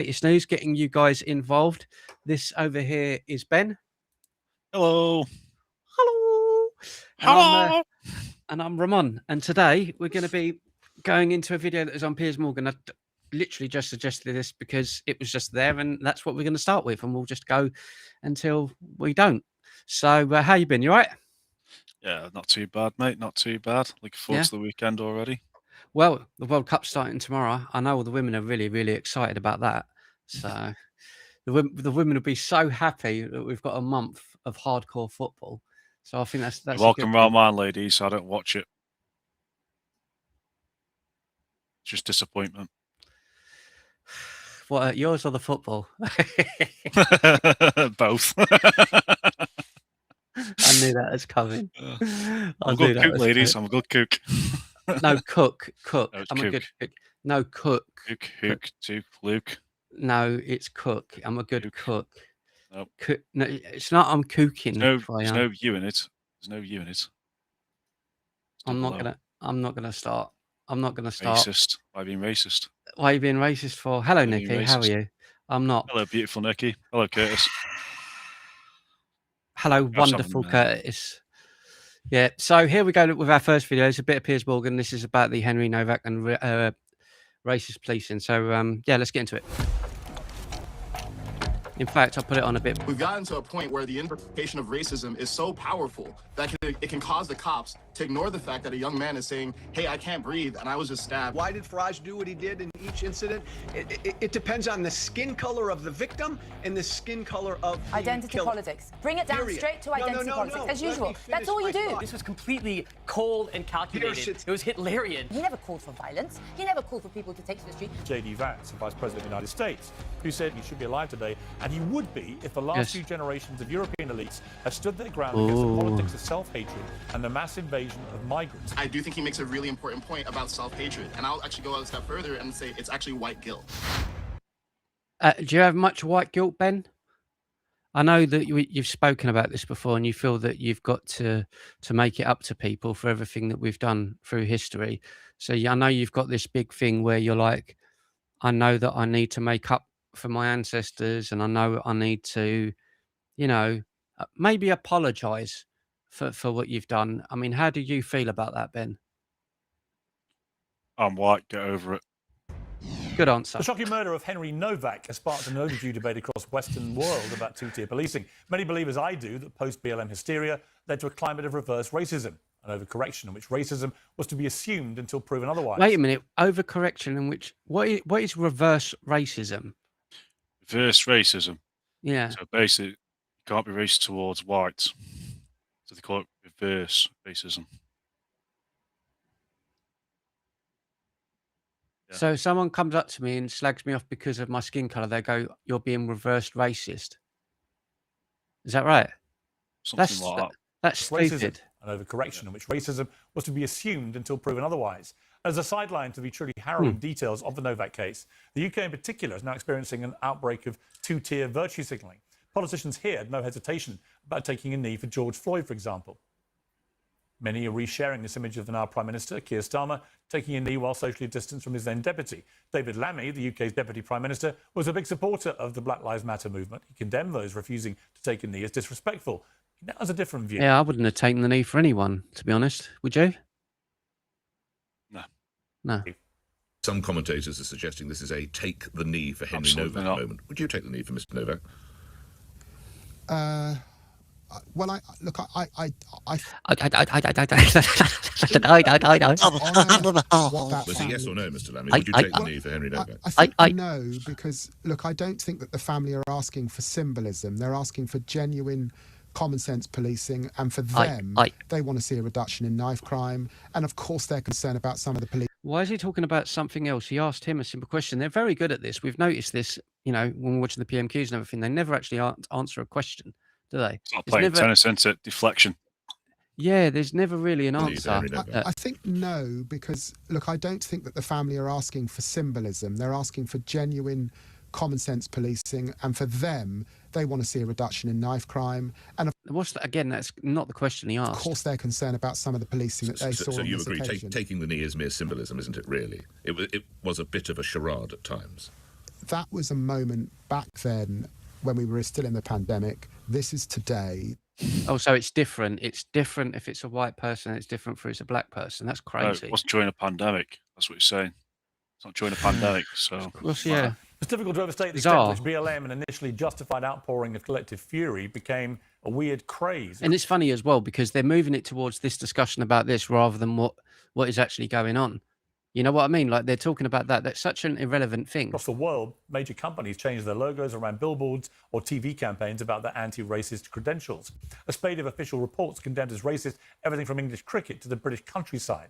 It's news getting you guys involved. This over here is Ben. Hello. Hello. Hello. And I'm Ramon. And today we're going to be going into a video that is on Piers Morgan. I literally just suggested this because it was just there, and that's what we're going to start with, and we'll just go until we don't. So how you been? You all right? Yeah, not too bad, mate. Not too bad. Looking forward to the weekend already. Well, the World Cup's starting tomorrow. I know all the women are really, really excited about that. So the women will be so happy that we've got a month of hardcore football. So I think that's You're welcome round mine, ladies. I don't watch it. Just disappointment. What, yours or the football? Both. I knew that was coming. I'm a good cook, ladies. I'm a good cook. No, cook. No, I'm a good cook. No, cook. Luke. No, it's cook. I'm a good cook. No. No, it's not. I'm cooking. There's no you in it. There's no you in it. I'm not gonna start. I'm not gonna start. Racist. Why being racist? Why are you being racist for? Hello, Nikki. How are you? I'm not. Hello, beautiful Nikki. Hello, Curtis. Hello, wonderful Curtis. Yeah, so here we go with our first video. It's a bit of Piers Morgan. This is about the Henry Novak and racist policing. So, yeah, let's get into it. In fact, I'll put it on a bit. We've gotten to a point where the invocation of racism is so powerful that it can cause the cops to ignore the fact that a young man is saying, hey, I can't breathe, and I was just stabbed. Why did Faraj do what he did in each incident? It depends on the skin color of the victim and the skin color of the identity killer. Politics. Bring it down straight to identity politics, as usual. That's all you do. This was completely cold and calculated. It was Hitlerian. He never called for violence. He never called for people to take to the street. J.D. Vance, the Vice President of the United States, who said he should be alive today, and he would be if the last few generations of European elites had stood their ground against the politics of self-hatred and the mass invasion of migrants. I do think he makes a really important point about self-hatred, and I'll actually go a step further and say it's actually white guilt. Do you have much white guilt, Ben? I know that you've spoken about this before, and you feel that you've got to make it up to people for everything that we've done through history. So I know you've got this big thing where you're like, I know that I need to make up for my ancestors, and I know I need to, you know, maybe apologize for what you've done. I mean, how do you feel about that, Ben? I'm white, get over it. Good answer. The shocking murder of Henry Novak has sparked an overdue debate across the Western world about two-tier policing. Many believe, as I do, that post-BLM hysteria led to a climate of reverse racism, an overcorrection in which racism was to be assumed until proven otherwise. Wait a minute, overcorrection in which, what is reverse racism? Reverse racism? Yeah. So basically, you can't be racist towards whites. So they call it reverse racism. Yeah. So if someone comes up to me and slags me off because of my skin colour, they go, you're being reversed racist. Is that right? Something like that. That's stupid. An overcorrection in which racism was to be assumed until proven otherwise. As a sideline to the truly harrowing details of the Novak case, the UK in particular is now experiencing an outbreak of two-tier virtue signalling. Politicians here had no hesitation about taking a knee for George Floyd, for example. Many are resharing this image of the now Prime Minister, Keir Starmer, taking a knee while socially distanced from his then deputy. David Lammy, the UK's Deputy Prime Minister, was a big supporter of the Black Lives Matter movement. He condemned those refusing to take a knee as disrespectful. He now has a different view. Yeah, I wouldn't have taken the knee for anyone, to be honest. Would you? No. Some commentators are suggesting this is a take the knee for Henry Novak moment. Would you take the knee for Mr. Novak? Well, I Was it yes or no, Mr. Lammy? Would you take the knee for Henry Novak? I think no, because look, I don't think that the family are asking for symbolism. They're asking for genuine common sense policing, and for them, they want to see a reduction in knife crime, and of course they're concerned about some of the police. Why is he talking about something else? He asked him a simple question. They're very good at this. We've noticed this, you know, when we're watching the PMQs and everything. They never actually answer a question, do they? It's not playing tennis, isn't it? Deflection. Yeah, there's never really an answer. I think no, because look, I don't think that the family are asking for symbolism. They're asking for genuine common sense policing, and for them, they want to see a reduction in knife crime. And what's that? Again, that's not the question he asked. Of course, they're concerned about some of the policing that they saw. So you agree, occasion. taking the knee is mere symbolism, isn't it? Really, it was a bit of a charade at times. that was a moment back then when we were still in the pandemic. This is today. Oh, so it's different. It's different if it's a white person. It's different for it's a black person. That's crazy. It wasn't during a pandemic. That's what you're saying. It's not during a pandemic. So, of course, yeah. It's difficult to overstate the extent to which BLM, an initially justified outpouring of collective fury, became a weird craze. And it's funny as well because they're moving it towards this discussion about this rather than what is actually going on. You know what I mean? Like they're talking about that. That's such an irrelevant thing. Across the world, major companies changed their logos around billboards or TV campaigns about their anti-racist credentials. A spate of official reports condemned as racist everything from English cricket to the British countryside.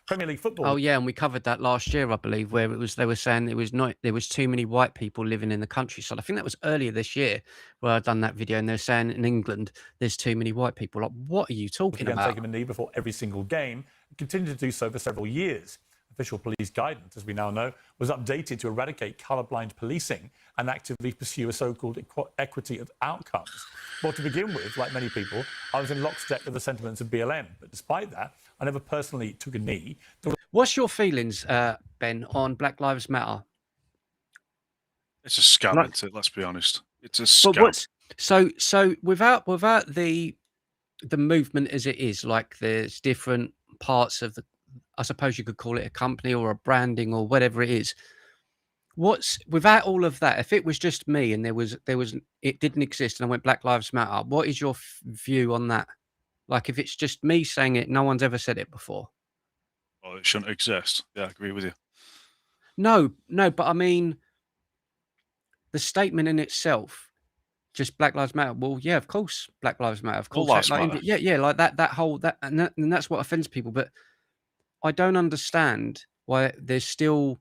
Premier League football. Oh yeah, and we covered that last year, I believe, where they were saying there was too many white people living in the countryside. I think that was earlier this year where I'd done that video, and they're saying in England there's too many white people. Like, what are you talking about? Taking a knee before every single game, and continued to do so for several years. Official police guidance, as we now know, was updated to eradicate colourblind policing and actively pursue a so-called equity of outcomes. Well, to begin with, like many people, I was in lockstep with the sentiments of BLM. But despite that, I never personally took a knee. What's your feelings, Ben, on Black Lives Matter? It's a scam, isn't it? Let's be honest. It's a scam. So without the movement as it is, like there's different parts of the, I suppose you could call it a company or a branding or whatever it is. What's without all of that? If it was just me and it didn't exist and I went Black Lives Matter, what is your view on that? Like if it's just me saying it, no one's ever said it before. Oh, it shouldn't exist. Yeah, I agree with you. No, but I mean, the statement in itself, just Black Lives Matter. Well, yeah, of course, Black Lives Matter. Of course, lives matter. Yeah, like that whole and that's what offends people. But I don't understand why there's still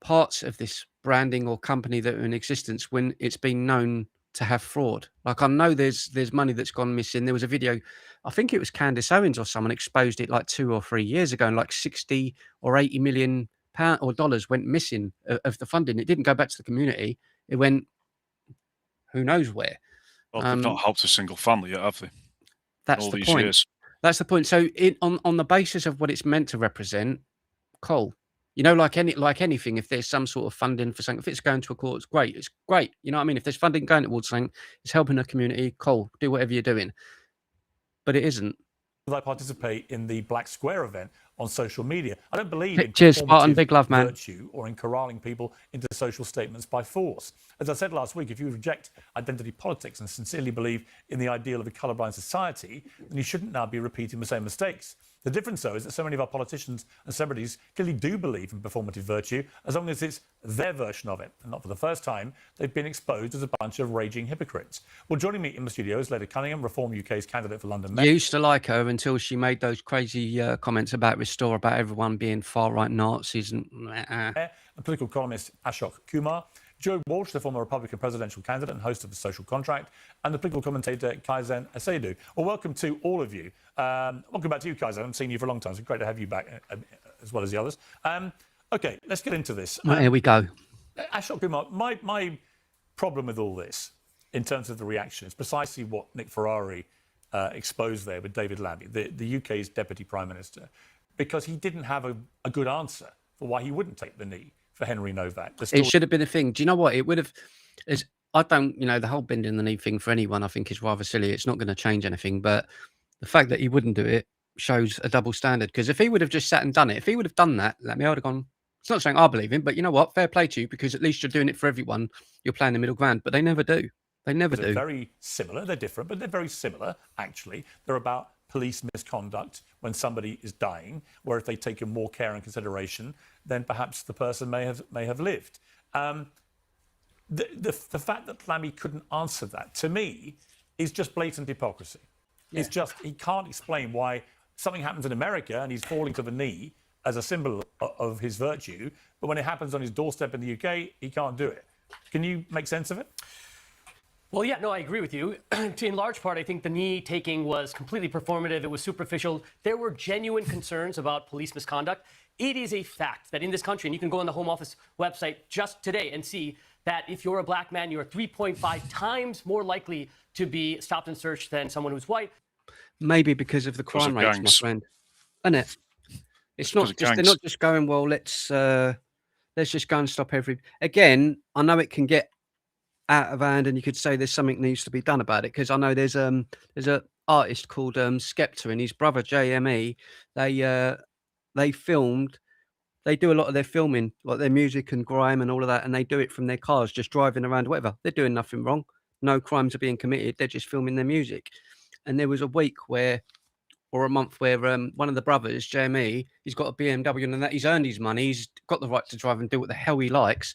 parts of this branding or company that are in existence when it's been known to have fraud. Like I know there's money that's gone missing. There was a video, I think it was Candace Owens or someone exposed it like 2 or 3 years ago, and like 60 or 80 million pounds or dollars went missing of the funding. It didn't go back to the community. It went who knows where. Well, they've not helped a single family yet, have they? That's the point. Years. That's the point. So on the basis of what it's meant to represent, cool. You know, like anything, if there's some sort of funding for something, if it's going to a court, it's great. It's great. You know what I mean? If there's funding going towards something, it's helping the community, cool. Do whatever you're doing. But it isn't. I participate in the Black Square event on social media. I don't believe in Cheers, Spartan. Big love, man. Virtue or in corralling people into social statements by force. As I said last week, if you reject identity politics and sincerely believe in the ideal of a colourblind society, then you shouldn't now be repeating the same mistakes. The difference, though, is that so many of our politicians and celebrities clearly do believe in performative virtue, as long as it's their version of it. And not for the first time, they've been exposed as a bunch of raging hypocrites. Well, joining me in the studio is Leda Cunningham, Reform UK's candidate for London Met. You used to like her until she made those crazy comments about Restore, about everyone being far-right Nazis and... And political columnist Ashok Kumar. Joe Walsh, the former Republican presidential candidate and host of The Social Contract, and the political commentator Kaizen Asedu. Well, welcome to all of you. Welcome back to you, Kaizen. I haven't seen you for a long time, so great to have you back, as well as the others. OK, let's get into this. Here we go. Ashok Kumar, my problem with all this, in terms of the reaction, is precisely what Nick Ferrari exposed there with David Lammy, the UK's Deputy Prime Minister, because he didn't have a good answer for why he wouldn't take the knee for Henry Novak. It should have been a thing. Do you know what? It would have... I don't... You know, the whole bending the knee thing for anyone, I think, is rather silly. It's not going to change anything. But the fact that he wouldn't do it shows a double standard. Because if he would have just sat and done it, if he would have done that, I would have gone... It's not saying I believe him, but you know what? Fair play to you, because at least you're doing it for everyone. You're playing the middle ground. But they never do. They never do. They're very similar. They're different, but they're very similar, actually. They're about police misconduct when somebody is dying, where if they'd taken more care and consideration, then perhaps the person may have lived. The fact that Lammy couldn't answer that, to me, is just blatant hypocrisy. Yeah. It's just, he can't explain why something happens in America and he's falling to the knee as a symbol of his virtue, but when it happens on his doorstep in the UK, he can't do it. Can you make sense of it? Well, yeah, no, I agree with you. In large part, I think the knee taking was completely performative. It was superficial. There were genuine concerns about police misconduct. It is a fact that in this country, and you can go on the Home Office website just today and see that if you're a black man, you're 3.5 times more likely to be stopped and searched than someone who's white. Maybe because of the crime rates, my friend. Isn't it? It's not just, they're not just going, well, let's let's just go and stop again, I know it can get out of hand and you could say there's something needs to be done about it, because I know there's a artist called Skepta and his brother JME. They filmed, they do a lot of their filming, like their music and grime and all of that, and they do it from their cars, just driving around, whatever. They're doing nothing wrong. No crimes are being committed. They're just filming their music. And there was a week where, or a month where one of the brothers, JME, he's got a BMW and that he's earned his money. He's got the right to drive and do what the hell he likes.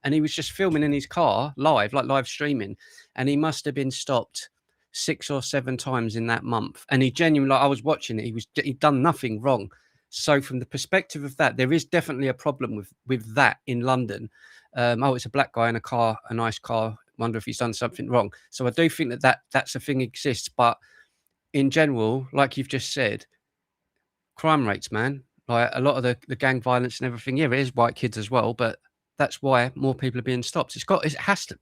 And he was just filming in his car live, like live streaming. And he must have been stopped 6 or 7 times in that month. And he genuinely, like I was watching it, he'd done nothing wrong. So from the perspective of that, there is definitely a problem with that in London. Oh, it's a black guy in a car, a nice car. Wonder if he's done something wrong. So I do think that's a thing exists. But in general, like you've just said, crime rates, man, like a lot of the gang violence and everything. Yeah, it is white kids as well, but that's why more people are being stopped. It has to.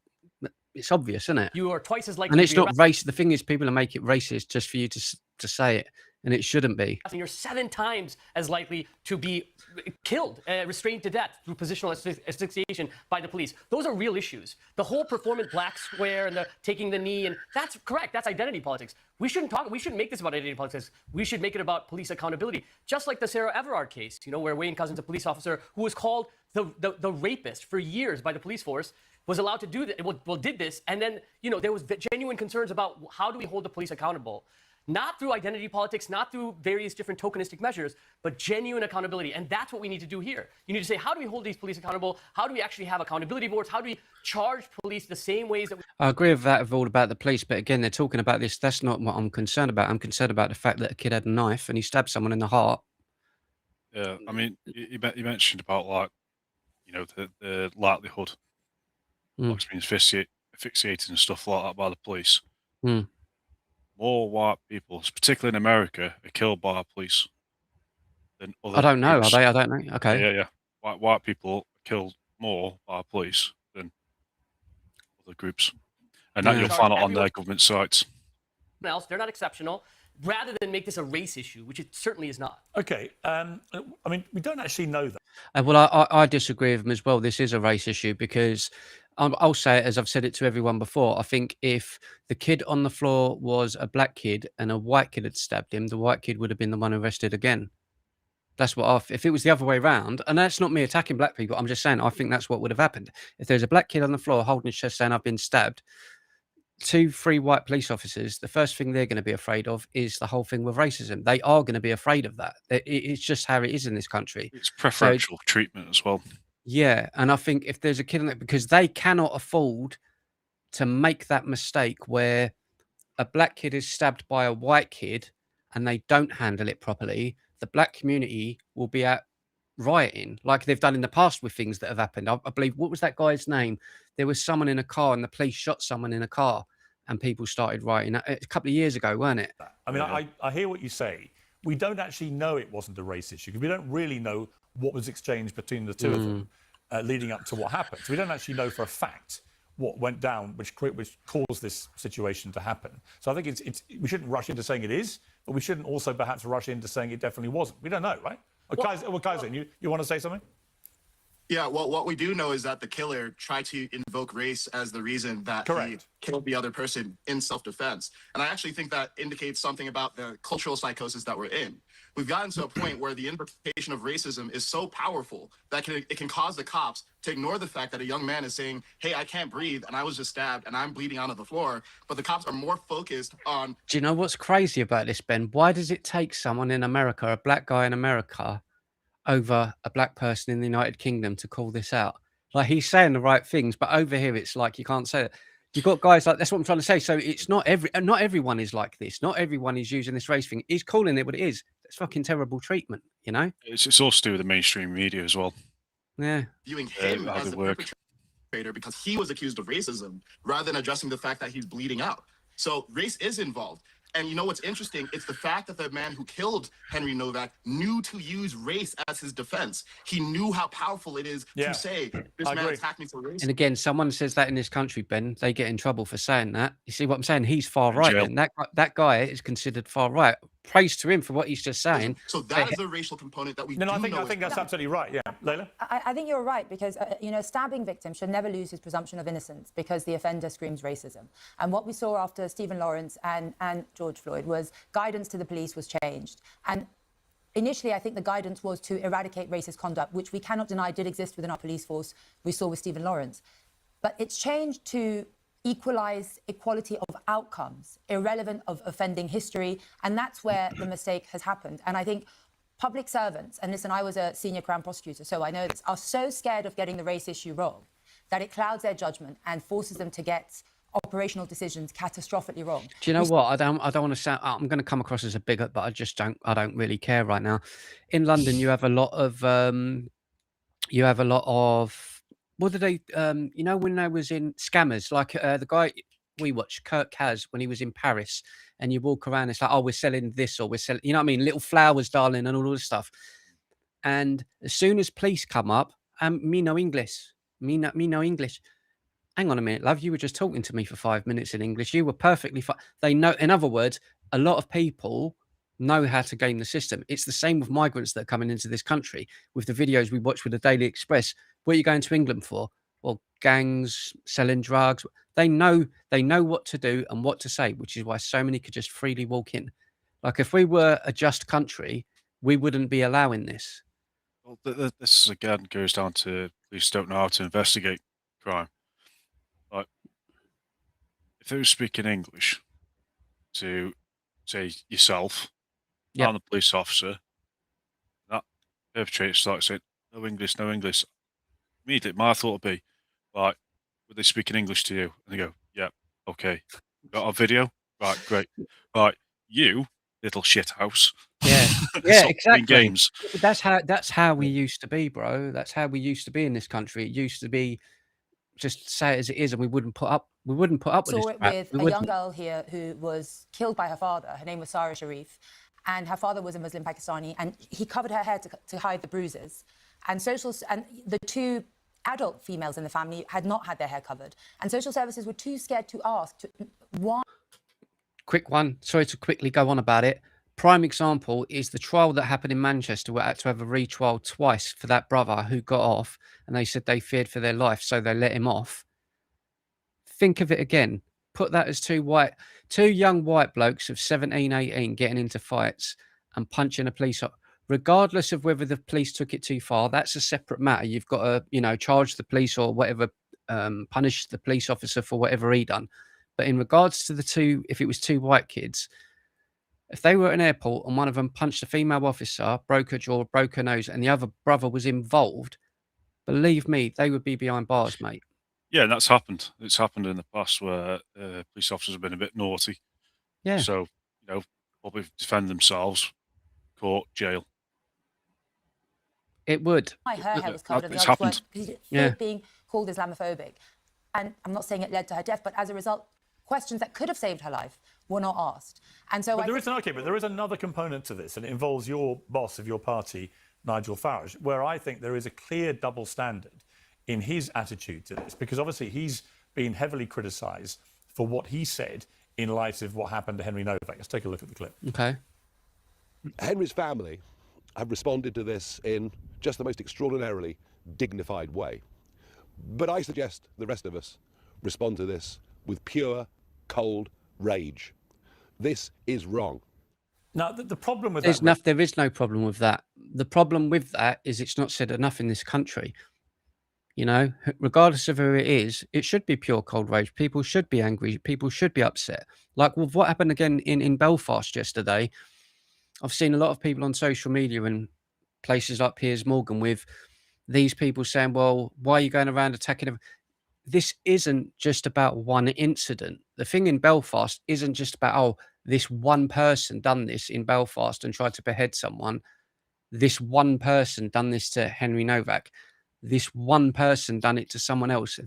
It's obvious, isn't it? You are twice as likely. And it's to be not racist. The thing is, people are making it racist just for you to say it, and it shouldn't be. And you're 7 times as likely to be killed, restrained to death through positional asphyxiation by the police. Those are real issues. The whole performant black square and the taking the knee, and that's correct. That's identity politics. We shouldn't make this about identity politics. We should make it about police accountability. Just like the Sarah Everard case, where Wayne Couzens, a police officer who was called the rapist for years by the police force, was allowed to do that. Well, did this, and then there was genuine concerns about how do we hold the police accountable, not through identity politics, not through various different tokenistic measures, but genuine accountability. And that's what we need to do here. You need to say, how do we hold these police accountable? How do we actually have accountability boards? How do we charge police the same ways that I agree with that, all about the police, but again, they're talking about this. That's not what I'm concerned about. I'm concerned about the fact that a kid had a knife and he stabbed someone in the heart. Yeah, I mean, you mentioned about, like, the likelihood of being asphyxiated and stuff like that by the police. More white people, particularly in America, are killed by police than other I don't know. groups. Are they? I don't know. Okay. Yeah. White people are killed more by police than other groups, and that you'll find it on their government sites. else. They're not exceptional. Rather than make this a race issue, which it certainly is not. Okay. I mean, we don't actually know that. Well, I disagree with them as well. This is a race issue because I'll say it as I've said it to everyone before. I think if the kid on the floor was a black kid and a white kid had stabbed him, the white kid would have been the one arrested again. That's what if it was the other way around, and that's not me attacking black people. I'm just saying I think that's what would have happened. If there's a black kid on the floor holding his chest saying I've been stabbed, 2-3 white police officers, the first thing they're going to be afraid of is the whole thing with racism. They are going to be afraid of that. It's just how it is in this country. It's preferential treatment as well. Yeah, and I think if there's a kid in it, because they cannot afford to make that mistake where a black kid is stabbed by a white kid and they don't handle it properly, the black community will be out rioting like they've done in the past with things that have happened. I believe, what was that guy's name? There was someone in a car and the police shot someone in a car and people started rioting. A couple of years ago, weren't it? I mean, I hear what you say. We don't actually know it wasn't a race issue because we don't really know what was exchanged between the two of them leading up to what happened. So we don't actually know for a fact what went down, which caused this situation to happen. So I think we shouldn't rush into saying it is, but we shouldn't also perhaps rush into saying it definitely wasn't. We don't know, right? Kaizen, you want to say something? Yeah, well, what we do know is that the killer tried to invoke race as the reason that he killed the other person in self-defense. And I actually think that indicates something about the cultural psychosis that we're in. We've gotten to a point where the invocation of racism is so powerful that it can cause the cops to ignore the fact that a young man is saying, hey, I can't breathe, and I was just stabbed, and I'm bleeding onto the floor. But the cops are more focused on... Do you know what's crazy about this, Ben? Why does it take someone in America, a black guy in America, over a black person in the United Kingdom to call this out? Like, he's saying the right things, but over here it's like you can't say it. You've got guys like, that's what I'm trying to say. So it's not everyone is like this. Not everyone is using this race thing. He's calling it what it is. It's fucking terrible treatment, you know? It's also to do with the mainstream media as well. Yeah. Viewing him as the perpetrator because he was accused of racism rather than addressing the fact that he's bleeding out. So race is involved. And you know what's interesting? It's the fact that the man who killed Henry Novak knew to use race as his defense. He knew how powerful it is to say, this man attacked me for race. And again, someone says that in this country, Ben, they get in trouble for saying that. You see what I'm saying? He's far right. And that guy is considered far right. praise to him for what he's just saying. So that is the racial component that we do I think that's absolutely right. Yeah, Layla? I think you're right, because stabbing victims should never lose his presumption of innocence because the offender screams racism. And what we saw after Stephen Lawrence and George Floyd was guidance to the police was changed. And initially, I think the guidance was to eradicate racist conduct, which we cannot deny did exist within our police force. We saw with Stephen Lawrence. But it's changed to equalize equality of outcomes, irrelevant of offending history. And that's where the mistake has happened. And I think public servants, and listen, I was a senior Crown prosecutor, so I know this, are so scared of getting the race issue wrong that it clouds their judgment and forces them to get operational decisions catastrophically wrong. Do you know what? I don't want to sound, I'm going to come across as a bigot, but I don't really care right now. In London, you have a lot of, what did they, when I was in Scammers, like the guy we watched, Kurt Kaz, when he was in Paris, and you walk around, it's like, oh, we're selling this, or we're selling, you know what I mean? Little flowers, darling, and all this stuff. And as soon as police come up, me no English. Me no English. Hang on a minute, love. You were just talking to me for 5 minutes in English. You were perfectly fine. They know, in other words, a lot of people know how to game the system. It's the same with migrants that are coming into this country. With the videos we watch with the Daily Express, what are you going to England for? Well, gangs, selling drugs. They know what to do and what to say, which is why so many could just freely walk in. Like if we were a just country, we wouldn't be allowing this. Well, this again goes down to police don't know how to investigate crime. Like, if they were speaking English to, say, yourself, Yep. and the police officer, that perpetrator starts saying, no English, no English. Immediately, my thought would be, right, were they speaking English to you? And they go, yeah, okay. Got our video? Right, great. Right, you little shit house. Yeah, yeah, exactly. Games. That's how we used to be, bro. That's how we used to be in this country. It used to be just say it as it is, and we wouldn't put up with this. Saw it with a young girl here who was killed by her father. Her name was Sarah Sharif, and her father was a Muslim Pakistani, and he covered her hair to hide the bruises. And the two adult females in the family had not had their hair covered, and social services were too scared to ask why. Quick one. Sorry to quickly go on about it. Prime example is the trial that happened in Manchester. We had to have a retrial twice for that brother who got off, and they said they feared for their life, so they let him off. Think of it again. Put that as two young white blokes of 17, 18 getting into fights and punching a police officer. Regardless of whether the police took it too far, that's a separate matter. You've got to, charge the police or whatever, punish the police officer for whatever he done. But in regards to if it was two white kids, if they were at an airport and one of them punched a female officer, broke her jaw, broke her nose, and the other brother was involved, believe me, they would be behind bars, mate. Yeah, and that's happened. It's happened in the past where police officers have been a bit naughty. Yeah. So, probably defend themselves, court, jail. It would. Her hair was covered, and it's the others happened. weren't, because it being called Islamophobic. And I'm not saying it led to her death, but as a result, questions that could have saved her life were not asked. And so, but there is another component to this, and it involves your boss of your party, Nigel Farage, where I think there is a clear double standard in his attitude to this, because obviously he's been heavily criticised for what he said in light of what happened to Henry Novak. Let's take a look at the clip. Okay. Henry's family have responded to this in just the most extraordinarily dignified way. But I suggest the rest of us respond to this with pure, cold rage. This is wrong. Now, the problem with there is no problem with that. The problem with that is it's not said enough in this country. Regardless of who it is, it should be pure cold rage. People should be angry. People should be upset. Like with what happened again in Belfast yesterday, I've seen a lot of people on social media and places like Piers Morgan with these people saying, well, why are you going around attacking them? This isn't just about one incident. The thing in Belfast isn't just about, this one person done this in Belfast and tried to behead someone. This one person done this to Henry Novak. This one person done it to someone else.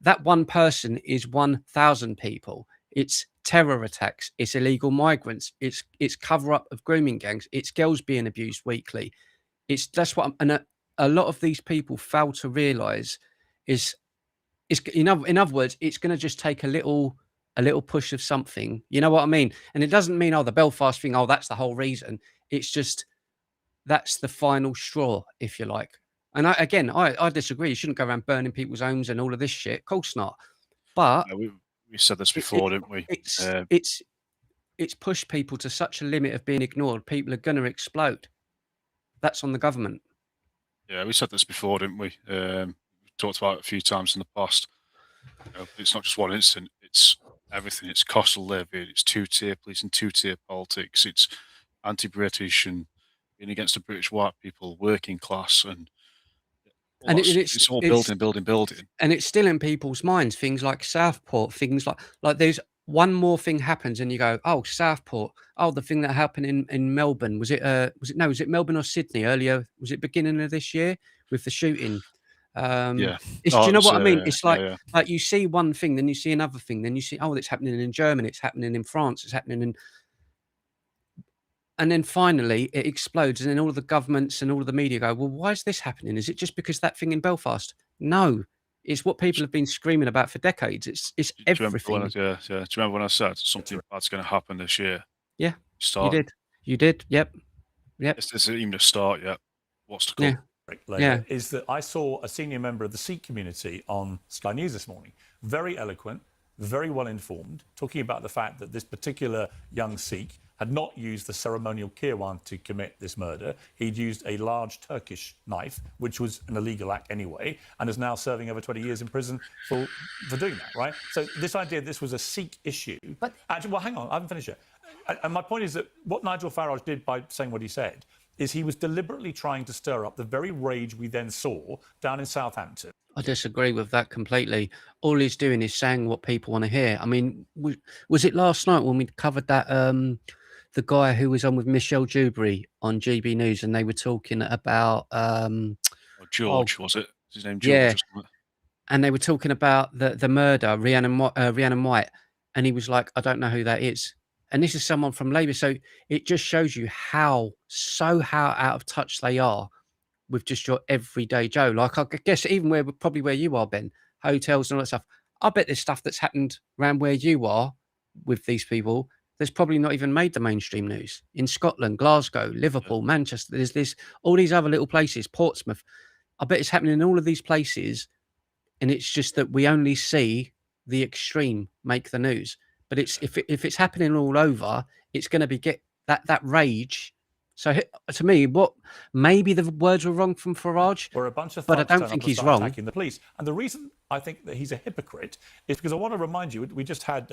That one person is 1,000 people. It's terror attacks. It's illegal migrants. It's cover-up of grooming gangs. It's girls being abused weekly. And a lot of these people fail to realise in other words, it's going to just take a little a little push of something. You know what I mean? And it doesn't mean, oh, the Belfast thing, oh, that's the whole reason. It's just that's the final straw, if you like. And I disagree. You shouldn't go around burning people's homes and all of this shit. Of course not. But we said this before, didn't we? It's pushed people to such a limit of being ignored. People are going to explode. That's on the government. Yeah, we said this before, didn't we? We talked about it a few times in the past. You know, it's not just one incident. It's everything. It's cost of living. It's two-tier police and two-tier politics. It's anti-British and being against the British white people, working class, and it's all building. And it's still in people's minds. Things like Southport, things like there's one more thing happens and you go, oh, Southport. Oh, the thing that happened in Melbourne. Was it Melbourne or Sydney earlier? Was it beginning of this year with the shooting? Do you know what I mean? It's like you see one thing, then you see another thing, then you see, oh, it's happening in Germany, it's happening in France, it's happening in, and then finally it explodes, and then all of the governments and all of the media go, well, why is this happening? Is it just because that thing in Belfast? No, it's what people have been screaming about for decades. It's everything. Do you remember when I said something bad's going to happen this year? Yeah, you did. Yep. This isn't even a start yet. What's to come? Is that I saw a senior member of the Sikh community on Sky News this morning, very eloquent, very well informed, talking about the fact that this particular young Sikh had not used the ceremonial kirwan to commit this murder. He'd used a large Turkish knife, which was an illegal act anyway, and is now serving over 20 years in prison for doing that, right? So this idea this was a Sikh issue... Actually, well, hang on, I haven't finished yet. And my point is that what Nigel Farage did by saying what he said is he was deliberately trying to stir up the very rage we then saw down in Southampton. I disagree with that completely. All he's doing is saying what people want to hear. I mean, was it last night when we covered that the guy who was on with Michelle Dewberry on GB News, and they were talking about George, was it? His name George? Yeah. And they were talking about the murder, Rhiannon White, and he was like, I don't know who that is. And this is someone from Labour. So it just shows you how out of touch they are with just your everyday Joe. Like, I guess even where you are, Ben, hotels and all that stuff. I bet there's stuff that's happened around where you are with these people that's probably not even made the mainstream news. In Scotland, Glasgow, Liverpool, Manchester, there's all these other little places, Portsmouth. I bet it's happening in all of these places. And it's just that we only see the extreme make the news. But if it's happening all over, it's going to get that rage. So to me, maybe the words were wrong from Farage, where a bunch of but I don't think he's wrong. Attacking the police, and the reason I think that he's a hypocrite is because I want to remind you, we just had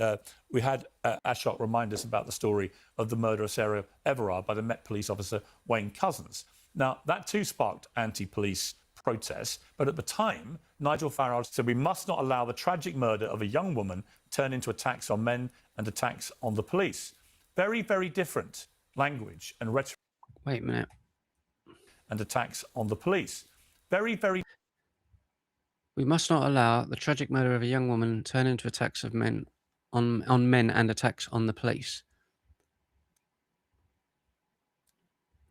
Ashok remind us about the story of the murder of Sarah Everard by the Met Police officer Wayne Couzens. Now that too sparked anti-police protests, but at the time, Nigel Farage said we must not allow the tragic murder of a young woman turn into attacks on men and attacks on the police. Very, very different language and rhetoric. Wait a minute. And attacks on the police. Very, very... We must not allow the tragic murder of a young woman turn into attacks of men on men and attacks on the police.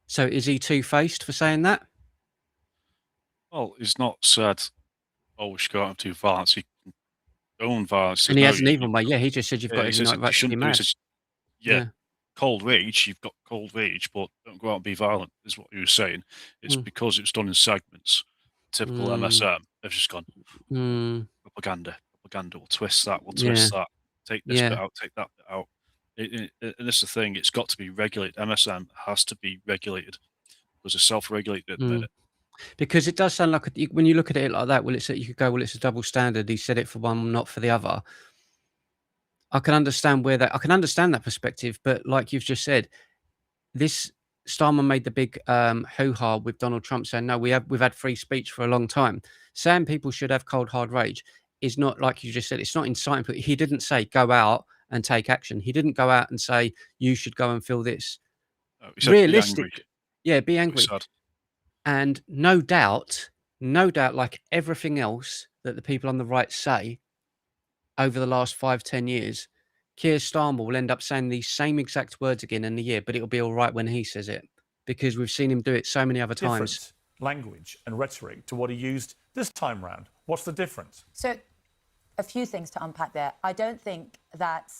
So is he two-faced for saying that? Well, he's not said, oh, we should go out into violence. He can own violence. And he hasn't even, he just said you've got every right to be mad. Yeah. Cold rage, you've got cold rage, but don't go out and be violent, is what he was saying. It's because it's done in segments. Typical MSM. They've just gone, propaganda, we'll twist that, that. Take this bit out, take that bit out. And this is the thing, it's got to be regulated. MSM has to be regulated because it's self-regulated at the minute. Because it does sound like, when you look at it like that, you could go, well, it's a double standard. He said it for one, not for the other. I can understand that perspective, but like you've just said, this Starmer made the big hoo-ha with Donald Trump saying, no, we've had free speech for a long time. Saying people should have cold, hard rage is not, like you just said, it's not inciting. He didn't say go out and take action. He didn't go out and say you should go and feel this. No, realistic. Be angry. And no doubt, like everything else that the people on the right say over the last 5-10 years, Keir Starmer will end up saying these same exact words again in a year, but it'll be all right when he says it, because we've seen him do it so many other times. Different language and rhetoric to what he used this time round. What's the difference? So a few things to unpack there. I don't think that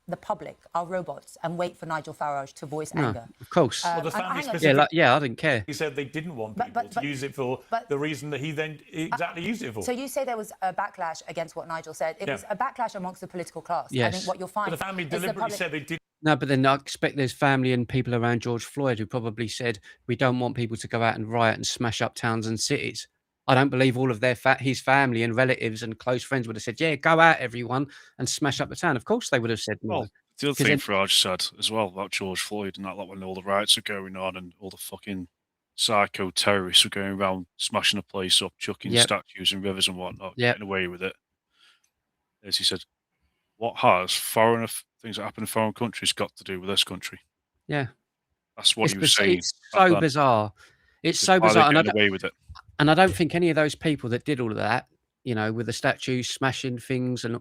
the public are robots and wait for Nigel Farage to voice anger. Of course. Well, the family I didn't care. He said they didn't want people to use it for the reason that he then exactly used it for. So you say there was a backlash against what Nigel said. It was a backlash amongst the political class. Yes. I think what you'll find. But the family deliberately said they didn't. No, but then I expect there's family and people around George Floyd who probably said, we don't want people to go out and riot and smash up towns and cities. I don't believe all of his family and relatives and close friends would have said, yeah, go out, everyone, and smash up the town. Of course they would have said no. Well, the other thing Farage said as well about George Floyd and that, like when all the riots are going on and all the fucking psycho terrorists were going around smashing the place up, chucking statues in rivers and whatnot, getting away with it. As he said, what has foreign things that happen in foreign countries got to do with this country? Yeah. That's what he was saying. It's so bizarre. It's so bizarre. And away with it. And I don't think any of those people that did all of that, you know, with the statues, smashing things, and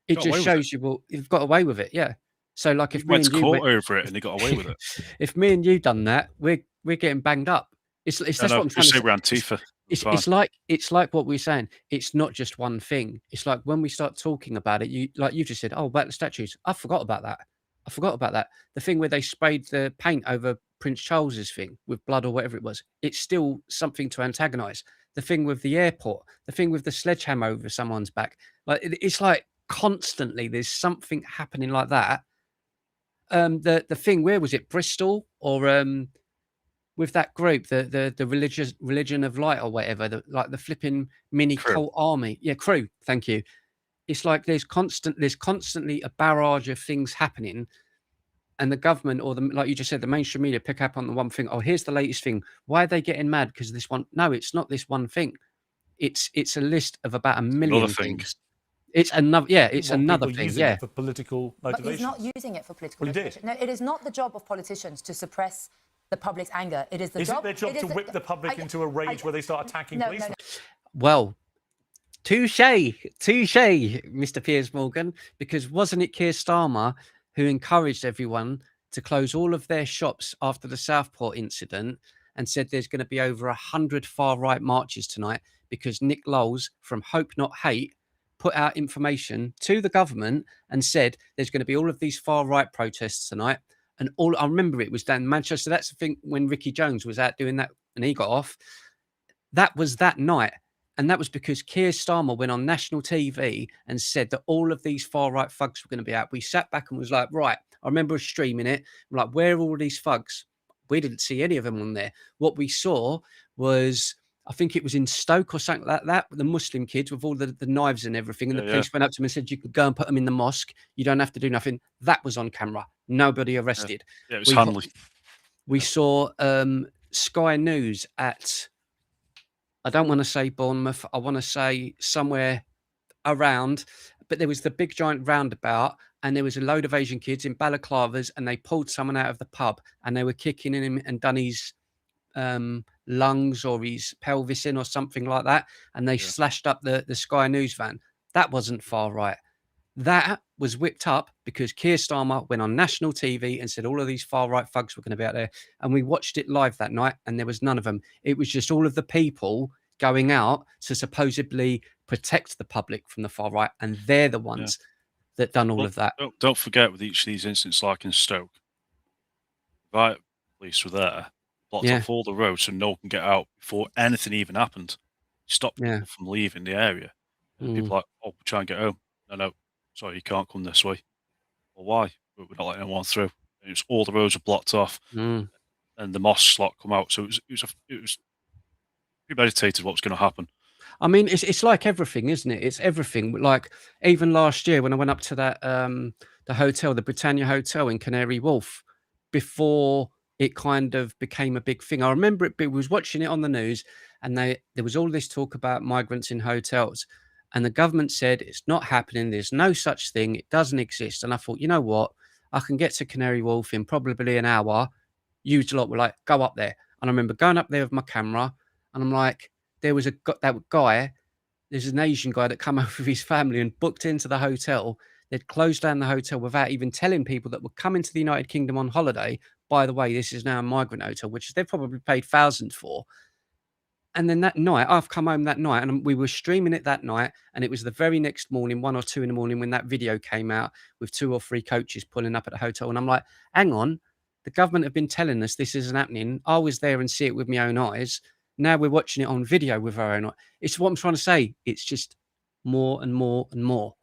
it just shows you, well, you've got away with it, yeah. So, like, if went to court over it and they got away with it. If me and you done that, we're getting banged up. That's what I'm trying to say. We're Antifa. It's like what we're saying. It's not just one thing. It's like when we start talking about it, you just said, oh, about the statues. I forgot about that. The thing where they sprayed the paint over Prince Charles's thing with blood or whatever it was. It's still something to antagonize. The thing with the airport, the thing with the sledgehammer over someone's back. Like it's like constantly there's something happening like that. The thing, where was it? Bristol or with that group, the religion of light or whatever, like the flipping mini cult army. Yeah, Crew. Thank you. It's like there's constantly a barrage of things happening, and the government or like you just said, the mainstream media pick up on the one thing. Oh, here's the latest thing. Why are they getting mad because of this one? No, it's not this one thing. It's a list of about a million things. It's another, it's another thing. Yeah, for political motivation. But he's not using it for political motivation. No, it is not the job of politicians to suppress the public's anger. It is the job. Is it their job to whip the public into a rage where they start attacking police? No. Well, touche, Mr. Piers Morgan, because wasn't it Keir Starmer who encouraged everyone to close all of their shops after the Southport incident and said there's going to be over 100 far-right marches tonight because Nick Lowles from Hope Not Hate put out information to the government and said there's going to be all of these far-right protests tonight. And all I remember, it was down in Manchester. That's the thing when Ricky Jones was out doing that and he got off. That was that night. And that was because Keir Starmer went on national TV and said that all of these far-right thugs were going to be out. We sat back and was like, right, I remember us streaming it. I'm like, where are all these thugs? We didn't see any of them on there. What we saw was, I think it was in Stoke or something like that, the Muslim kids with all the knives and everything. And the police went up to them and said, you could go and put them in the mosque. You don't have to do nothing. That was on camera. Nobody arrested. Yeah, it was Hanley. We saw Sky News at, I don't want to say Bournemouth. I want to say somewhere around, but there was the big giant roundabout and there was a load of Asian kids in balaclavas and they pulled someone out of the pub and they were kicking him and done his lungs or his pelvis in or something like that. And they slashed up the Sky News van. That wasn't far right. That was whipped up because Keir Starmer went on national TV and said all of these far right thugs were going to be out there. And we watched it live that night and there was none of them. It was just all of the people going out to supposedly protect the public from the far right. And they're the ones that done all of that. Don't forget with each of these incidents, like in Stoke, riot police were there, blocked off all the roads so no one can get out before anything even happened. Stopped people from leaving the area. And people are like, oh, we'll try and get home. No, sorry, you can't come this way. Well, why? We're not letting anyone through. And it was all the roads were blocked off, and the mosques come out. So it was premeditated what was going to happen. I mean, it's like everything, isn't it? It's everything. Like even last year when I went up to that the hotel, the Britannia Hotel in Canary Wharf, before it kind of became a big thing. I remember we was watching it on the news, and there was all this talk about migrants in hotels. And the government said, it's not happening. There's no such thing. It doesn't exist. And I thought, you know what? I can get to Canary Wharf in probably an hour. You lot were like, go up there. And I remember going up there with my camera. And I'm like, there was that guy. There's an Asian guy that come over with his family and booked into the hotel. They'd closed down the hotel without even telling people that were coming to the United Kingdom on holiday. By the way, this is now a migrant hotel, which they've probably paid thousands for. And then that night, I've come home that night, and we were streaming it that night, and it was the very next morning, 1 or 2 in the morning, when that video came out with 2 or 3 coaches pulling up at the hotel, and I'm like, hang on, the government have been telling us this isn't happening. I was there and see it with my own eyes. Now we're watching it on video with our own eyes. It's what I'm trying to say. It's just more and more and more,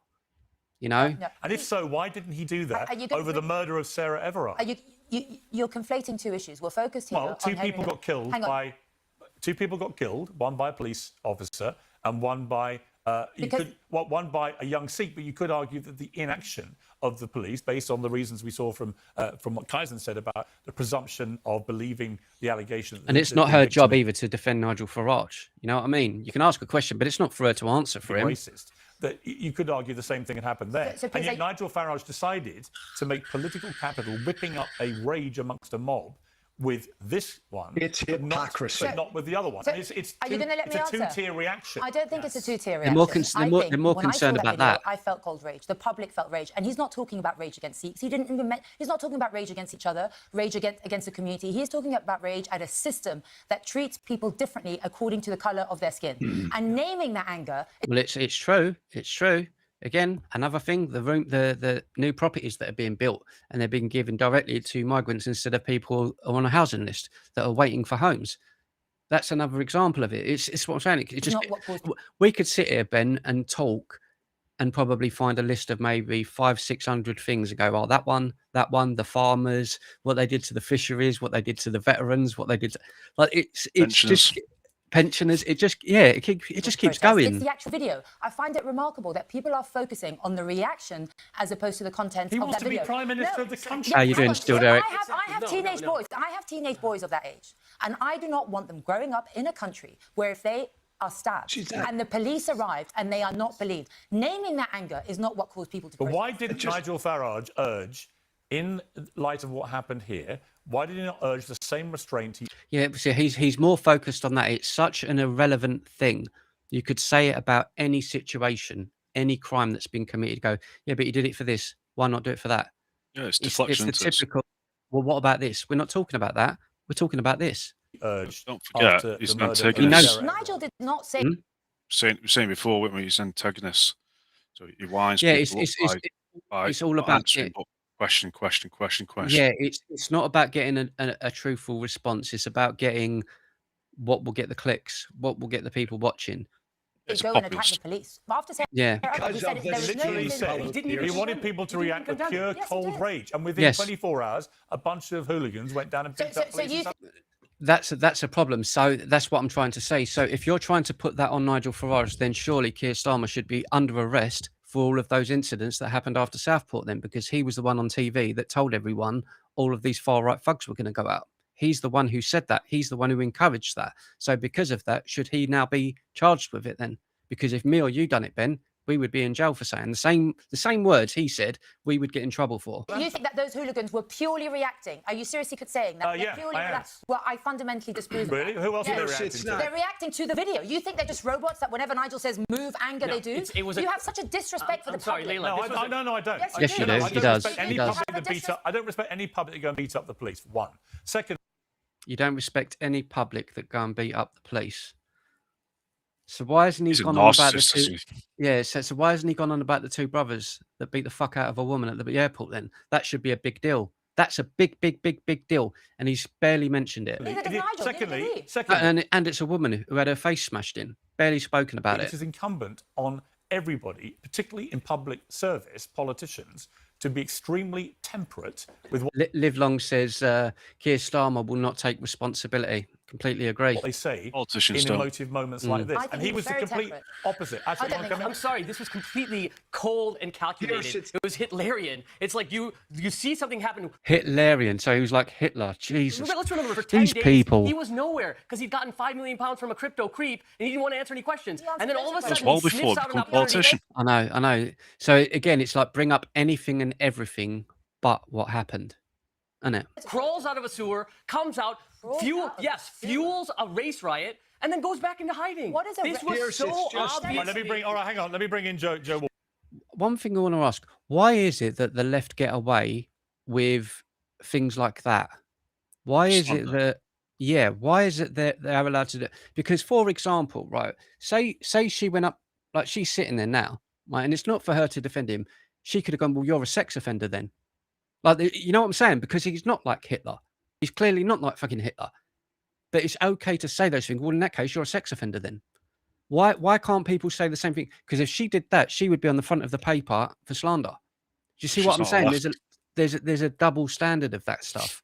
you know? No. And if so, why didn't he do that over the murder of Sarah Everard? You're conflating two issues. We're focused here on two people got killed by... 2 people got killed, one by a police officer and one by one by a young Sikh. But you could argue that the inaction of the police, based on the reasons we saw from what Kaizen said about the presumption of believing the allegation. And it's not her job either to defend Nigel Farage. You know what I mean? You can ask a question, but it's not for her to answer for him. Racist. That you could argue the same thing had happened there. And yet Nigel Farage decided to make political capital, whipping up a rage amongst a mob with this one. It's hypocrisy. But not with the other one. So, it's are you going to let me answer? It's a two-tier reaction. I don't think it's a two-tier They're reaction. more concerned about that. I felt cold rage. The public felt rage. And he's not talking about rage against Sikhs. He's not talking about rage against each other, rage against the community. He's talking about rage at a system that treats people differently according to the colour of their skin. And naming that anger... Well, it's true. It's true. Again, another thing, the new properties that are being built, and they're being given directly to migrants instead of people who are on a housing list that are waiting for homes. That's another example of it. It's what I'm saying. We could sit here, Ben, and talk and probably find a list of maybe 500-600 things and go, oh, that one, the farmers, what they did to the fisheries, what they did to the veterans, what they did to, like it's just pensioners. It just keeps going. It's the actual video. I find it remarkable that people are focusing on the reaction as opposed to the content of that video. He wants to be Prime Minister of the country. How are you doing still, Derek? I have teenage boys. I have teenage boys of that age. And I do not want them growing up in a country where if they are stabbed and the police arrived and they are not believed, naming that anger is not what caused people to protest. But why did Nigel Farage urge, in light of what happened here, why did he not urge the same restraint? Yeah, so he's more focused on that. It's such an irrelevant thing. You could say it about any situation, any crime that's been committed. Go, yeah, but you did it for this. Why not do it for that? Yeah, it's deflection. It's the typical. Well, what about this? We're not talking about that. We're talking about this. Urged. Don't forget, he's an antagonist. Nigel did not say. Saying before, weren't we? He's an antagonist. So he winds. Yeah, it's all about it. Question. Yeah, it's not about getting a truthful response. It's about getting what will get the clicks, what will get the people watching. They go and attack the police. After saying, yeah, he wanted people to react with pure cold rage, and within 24 hours, a bunch of hooligans went down and picked up police. That's a problem. So that's what I'm trying to say. So if you're trying to put that on Nigel Farage, then surely Keir Starmer should be under arrest for all of those incidents that happened after Southport then, because he was the one on TV that told everyone all of these far-right thugs were going to go out. He's the one who said that. He's the one who encouraged that. So because of that, should he now be charged with it then? Because if me or you done it, Ben, we would be in jail for saying the same words he said we would get in trouble for. You think that those hooligans were purely reacting? Are you seriously saying that? Yeah, Well, I fundamentally disprove Really? Who else are they reacting to? They're reacting to the video. You think they're just robots that whenever Nigel says move anger, they do? You have such a disrespect for the public. No, I don't. Yes, you do. He does. I don't respect any public that go and beat up the police, one. Second, you don't respect any public that go and beat up the police. So why hasn't he gone on about the two? Yeah, so why hasn't he gone on about the 2 brothers that beat the fuck out of a woman at the airport then? That should be a big deal. That's a big deal. And he's barely mentioned it. Secondly, and it's a woman who had her face smashed in. Barely spoken about it. It is incumbent on everybody, particularly in public service, politicians, to be extremely temperate with what... Live Long says Keir Starmer will not take responsibility. Completely agree. They say politicians in emotive moments like this. And he was the complete opposite. I'm sorry, this was completely cold and calculated. It was Hitlerian. It's like you see something happen. Hitlerian. So he was like Hitler. Jesus. Let's remember, for 10 These days, people. he was nowhere because he'd gotten £5 million from a crypto creep and he didn't want to answer any questions. And then all of a sudden, well before become a politician. I know. So again, it's like bring up anything and everything but what happened. Isn't it? Crawls out of a sewer, comes out, fuels a race riot, and then goes back into hiding. What is this was so obvious. Let me bring in Joe. One thing I want to ask: why is it that the left get away with things like that? Why is it that Yeah, why is it that they're allowed to do it? Because, for example, right, say she went up, like she's sitting there now, right, and it's not for her to defend him. She could have gone, well, you're a sex offender then. Like, you know what I'm saying? Because he's not like Hitler. He's clearly not like fucking Hitler. But it's okay to say those things. Well, in that case, you're a sex offender then. Why can't people say the same thing? Because if she did that, she would be on the front of the paper for slander. Do you see what I'm saying? There's a double standard of that stuff.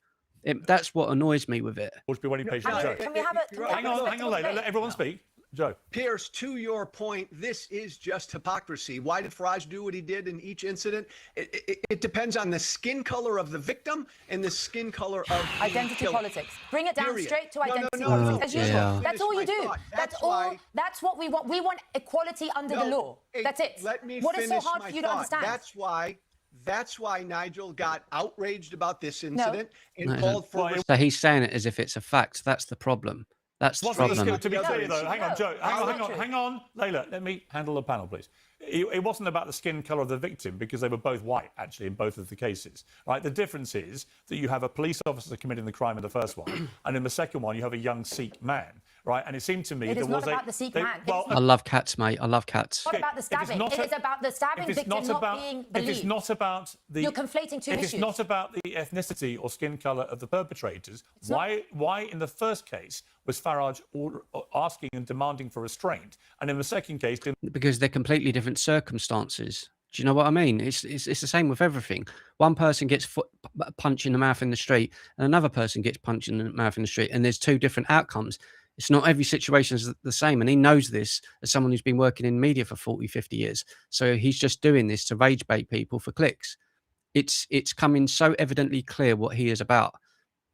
That's what annoys me with it. Would be when patient, Joe. Can we have a hang on, let everyone speak. Joe. Pierce, to your point, this is just hypocrisy. Why did Faraj do what he did in each incident? It depends on the skin color of the victim and the skin color of identity politics. Bring it down straight to identity no, politics. As usual. Yeah. That's all you do. That's what we want. We want equality under the law. That's it. Let me what is so finish hard my for you to thought. understand? That's why Nigel got outraged about this incident and called for. So he's saying it as if it's a fact. That's the problem. That's the problem. To be clear, though, hang on, Joe. Hang on. Layla, let me handle the panel, please. It wasn't about the skin colour of the victim because they were both white, actually, in both of the cases. Right? The difference is that you have a police officer committing the crime in the first one, and in the second one, you have a young Sikh man. Right? And it seemed to me it is not about the Sikh man. Well, I love cats, mate. I love cats. It's not about the stabbing. It is about the stabbing victim not being believed. If it's not about the... You're conflating two issues. If it's not about the ethnicity or skin colour of the perpetrators, why in the first case was Faraj asking and demanding for restraint, and in the second case... Because they're completely different circumstances. Do you know what I mean? It's the same with everything. One person gets punched in the mouth in the street, and another person gets punched in the mouth in the street, and there's two different outcomes. It's not every situation is the same, and he knows this as someone who's been working in media for 40, 50 years. So he's just doing this to rage bait people for clicks. It's coming so evidently clear what he is about.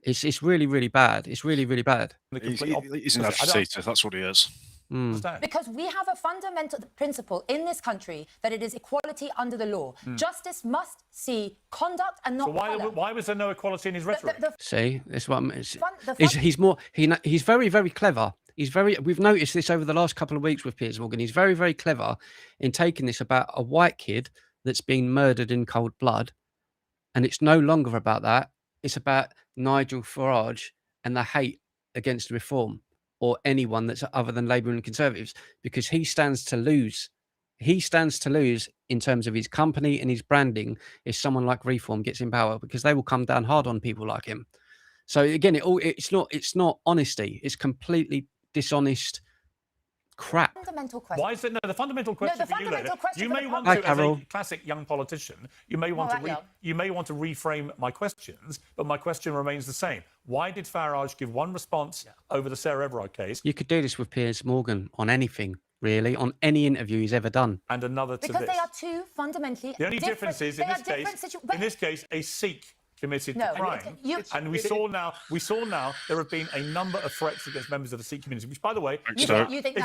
It's really, really bad. It's really, really bad. He's an agitator. That's what he is. Because we have a fundamental principle in this country that it is equality under the law. Justice must see conduct and not colour. Why was there no equality in his rhetoric? See, that's what he's very, very clever. We've noticed this over the last couple of weeks with Piers Morgan. He's very, very clever in taking this about a white kid that's been murdered in cold blood, and it's no longer about that. It's about Nigel Farage and the hate against reform, or anyone that's other than Labour and Conservatives, because he stands to lose. He stands to lose in terms of his company and his branding if someone like Reform gets in power, because they will come down hard on people like him. So again, it's not honesty. It's completely dishonest crap. Fundamental question. Why is it the fundamental question the for you, fundamental Layla? question You for may the want public. to, as a classic young politician, you may want to reframe my questions, but my question remains the same. Why did Farage give one response over the Sarah Everard case? You could do this with Piers Morgan on anything, really, on any interview he's ever done. And another to this. Because they are two fundamentally The only different, difference is, in this case, a Sikh committed the crime. And we saw now there have been a number of threats against members of the Sikh community, which, by the way, is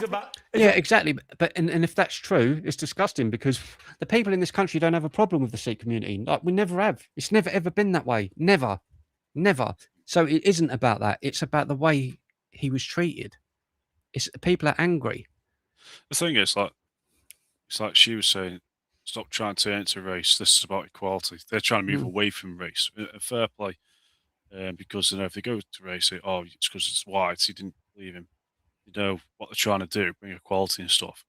about... Exactly. But and if that's true, it's disgusting, because the people in this country don't have a problem with the Sikh community. Like, we never have. It's never, ever been that way. Never. Never. So it isn't about that. It's about the way he was treated. People are angry. The thing is, it's like she was saying, stop trying to turn it to race. This is about equality. They're trying to move away from race. Fair play. Because if they go to race, it's because it's white. He didn't believe him. You know what they're trying to do, bring equality and stuff.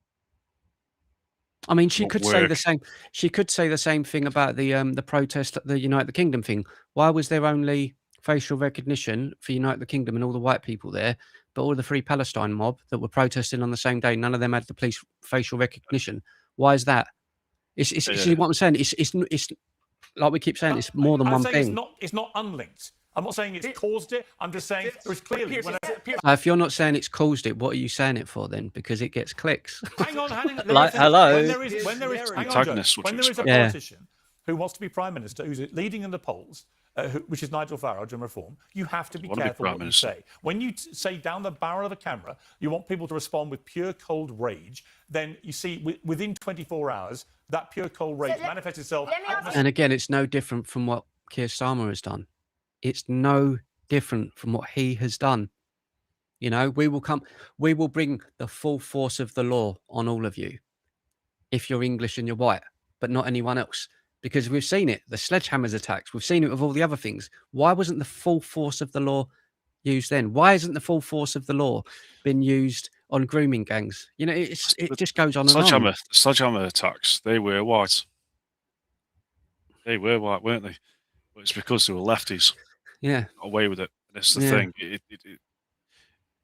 I mean, she could say the same. She could say the same thing about the protest at the United Kingdom thing. Why was there only facial recognition for United Kingdom and all the white people there, but all the Free Palestine mob that were protesting on the same day, none of them had the police facial recognition? Why is that? It's what I'm saying. It's like we keep saying. It's more than one thing. It's not unlinked. I'm not saying it's caused it. I'm just saying there is clearly. If you're not saying it's caused it, what are you saying it for then? Because it gets clicks. Hang on. Like, hello. When there is a politician who wants to be prime minister, who's leading in the polls, which is Nigel Farage and Reform, you have to be careful what you say. When you say down the barrel of a camera, you want people to respond with pure cold rage, then you see within 24 hours, that pure cold rage manifests itself. And again, it's no different from what Keir Starmer has done. It's no different from what he has done. You know, we will bring the full force of the law on all of you if you're English and you're white, but not anyone else. Because we've seen it, the sledgehammers attacks, we've seen it with all the other things. Why wasn't the full force of the law used then? Why isn't the full force of the law been used on grooming gangs? You know, it just goes on and on. The sledgehammer attacks, they were white. They were white, weren't they? But it's because they were lefties. Yeah. Got away with it. That's the thing. It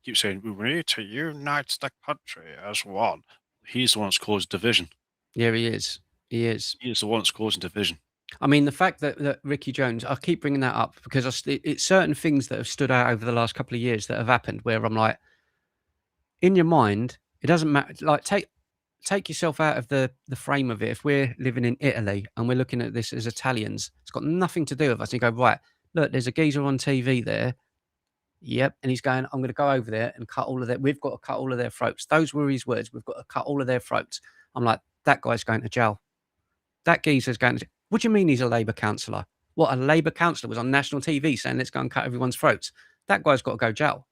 keeps saying, we need to unite the country as one. He's the one that's caused division. Yeah, he is. He is. He is the one that's causing division. I mean, the fact that Ricky Jones, I keep bringing that up because it's certain things that have stood out over the last couple of years that have happened where I'm like, in your mind, it doesn't matter. Like, take yourself out of the frame of it. If we're living in Italy and we're looking at this as Italians, it's got nothing to do with us. And you go, right, look, there's a geezer on TV there. Yep. And he's going, I'm going to go over there and cut all of their, we've got to cut all of their throats. Those were his words. We've got to cut all of their throats. I'm like, that guy's going to jail. That geezer's going to jail. What do you mean he's a Labour councillor? What, a Labour councillor was on national TV saying, let's go and cut everyone's throats. That guy's got to go jail.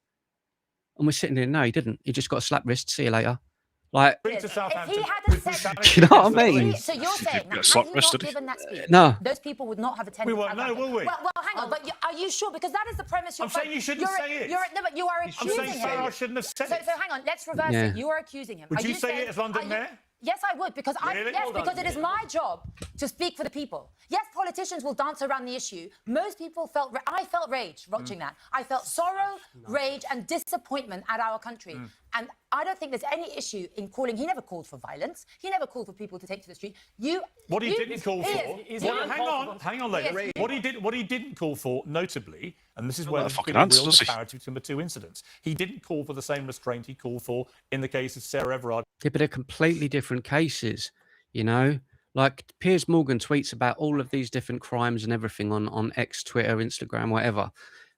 And we're sitting there, no, he didn't. He just got a slap wrist. See you later. Like, if he hadn't said, do you know what I mean? So you're saying that had he not given that speech, no, those people would not have attended. We won't know, will we? Well, hang on, but are you sure? Because that is the premise. I'm saying you shouldn't say it. No, but you are accusing him. I'm saying Farage shouldn't have said it. So hang on, let's reverse it. You are accusing him. Would you say it as London Mayor? Yes, I would, because because it is my job to speak for the people. Yes, politicians will dance around the issue. Most people I felt rage watching that. I felt sorrow, rage, and disappointment at our country. And I don't think there's any issue in calling. He never called for violence. He never called for people to take to the street. What he didn't call for. Hang on, later. What he didn't call for, notably, and this is where there's been a real disparity between the two incidents. He didn't call for the same restraint he called for in the case of Sarah Everard. Yeah, but they're completely different cases, you know? Like, Piers Morgan tweets about all of these different crimes and everything on X, Twitter, Instagram, whatever.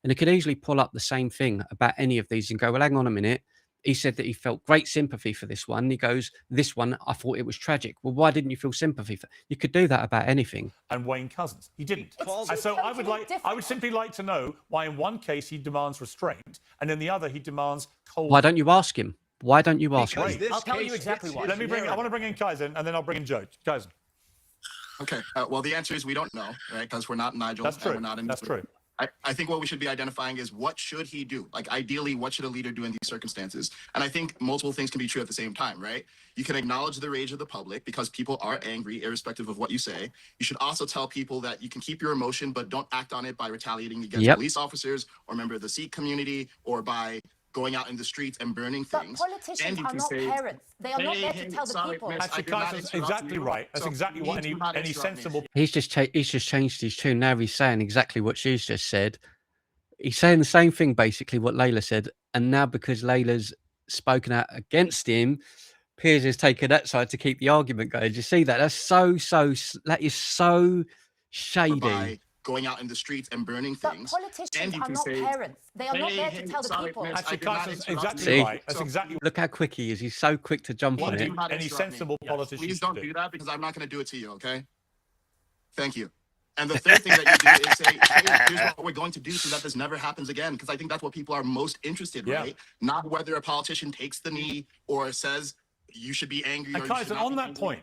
And he could easily pull up the same thing about any of these and go, well, hang on a minute. He said that he felt great sympathy for this one. He goes, this one, I thought it was tragic. Well, why didn't you feel sympathy for? You could do that about anything. And Wayne Couzens, he didn't. And so I would simply like to know why in one case he demands restraint and in the other he demands cold. Why don't you ask him? Why don't you ask him? I'll tell you exactly why. I want to bring in Kaizen and then I'll bring in Joe. Kaizen. Okay. Well, the answer is we don't know, right? Because we're not Nigel. That's true. We're not in That's true. I think what we should be identifying is what should he do? Like, ideally, what should a leader do in these circumstances? And I think multiple things can be true at the same time, right? You can acknowledge the rage of the public because people are angry, irrespective of what you say. You should also tell people that you can keep your emotion, but don't act on it by retaliating against police officers or member of the Sikh community or by going out in the streets and burning things. But politicians are not parents. They are not there to tell the people. Actually, Kaizen's exactly right. That's exactly what any sensible... He's just changed his tune. Now he's saying exactly what she's just said. He's saying the same thing, basically, what Layla said. And now because Layla's spoken out against him, Piers has taken that side to keep the argument going. Do you see that? That is so shady. By going out in the streets and burning things. But politicians are not parents. They are not there to tell the people. Actually, Kaizen's exactly right. That's exactly... Look how quick he is. He's so quick to jump on it. Any sensible politician Please don't do that because I'm not going to do it to you, okay? Thank you. And the third thing that you do is say, hey, here's what we're going to do so that this never happens again. Because I think that's what people are most interested in, right? Not whether a politician takes the knee or says you should be angry. And Kaizen, on that point,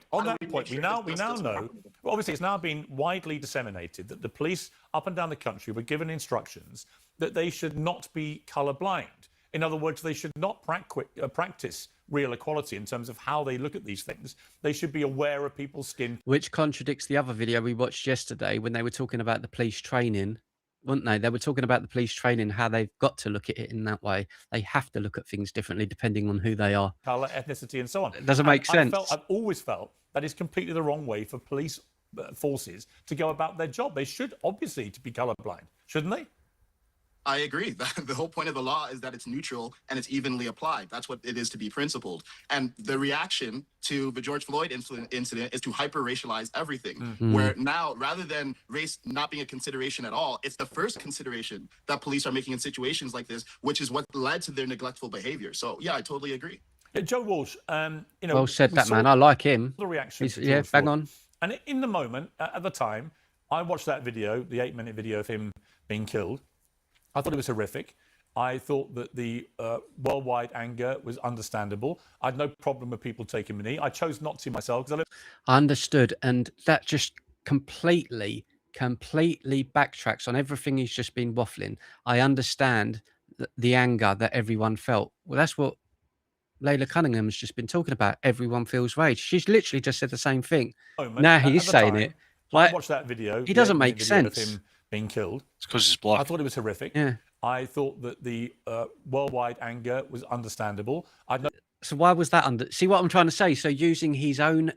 we now know, obviously it's now been widely disseminated that the police up and down the country were given instructions that they should not be colourblind. In other words, they should not practice real equality in terms of how they look at these things. They should be aware of people's skin. Which contradicts the other video we watched yesterday when they were talking about the police training, weren't they? They were talking about the police training, how they've got to look at it in that way. They have to look at things differently depending on who they are. Colour, ethnicity and so on. It doesn't make sense. I've always felt that is completely the wrong way for police forces to go about their job. They should obviously to be colourblind, shouldn't they? I agree. The whole point of the law is that it's neutral and it's evenly applied. That's what it is to be principled. And the reaction to the George Floyd incident is to hyper-racialize everything, where now, rather than race not being a consideration at all, it's the first consideration that police are making in situations like this, which is what led to their neglectful behavior. So, yeah, I totally agree. Joe Walsh, well said, that man. I like him. The reaction. Yeah, bang on. And in the moment, at the time, I watched that video, the 8-minute video of him being killed. I thought it was horrific. I thought that the worldwide anger was understandable. I had no problem with people taking a knee. I chose not to myself because I understood, and that just completely backtracks on everything he's just been waffling. I understand the anger that everyone felt. Well, that's what Layla Cunningham's just been talking about. Everyone feels rage. She's literally just said the same thing. Now he's saying it. Like, I watched that video. He doesn't make sense. Of him being killed. It's because he's black. I thought it was horrific. Yeah. I thought that the worldwide anger was understandable. So why was that under? See what I'm trying to say? So using his own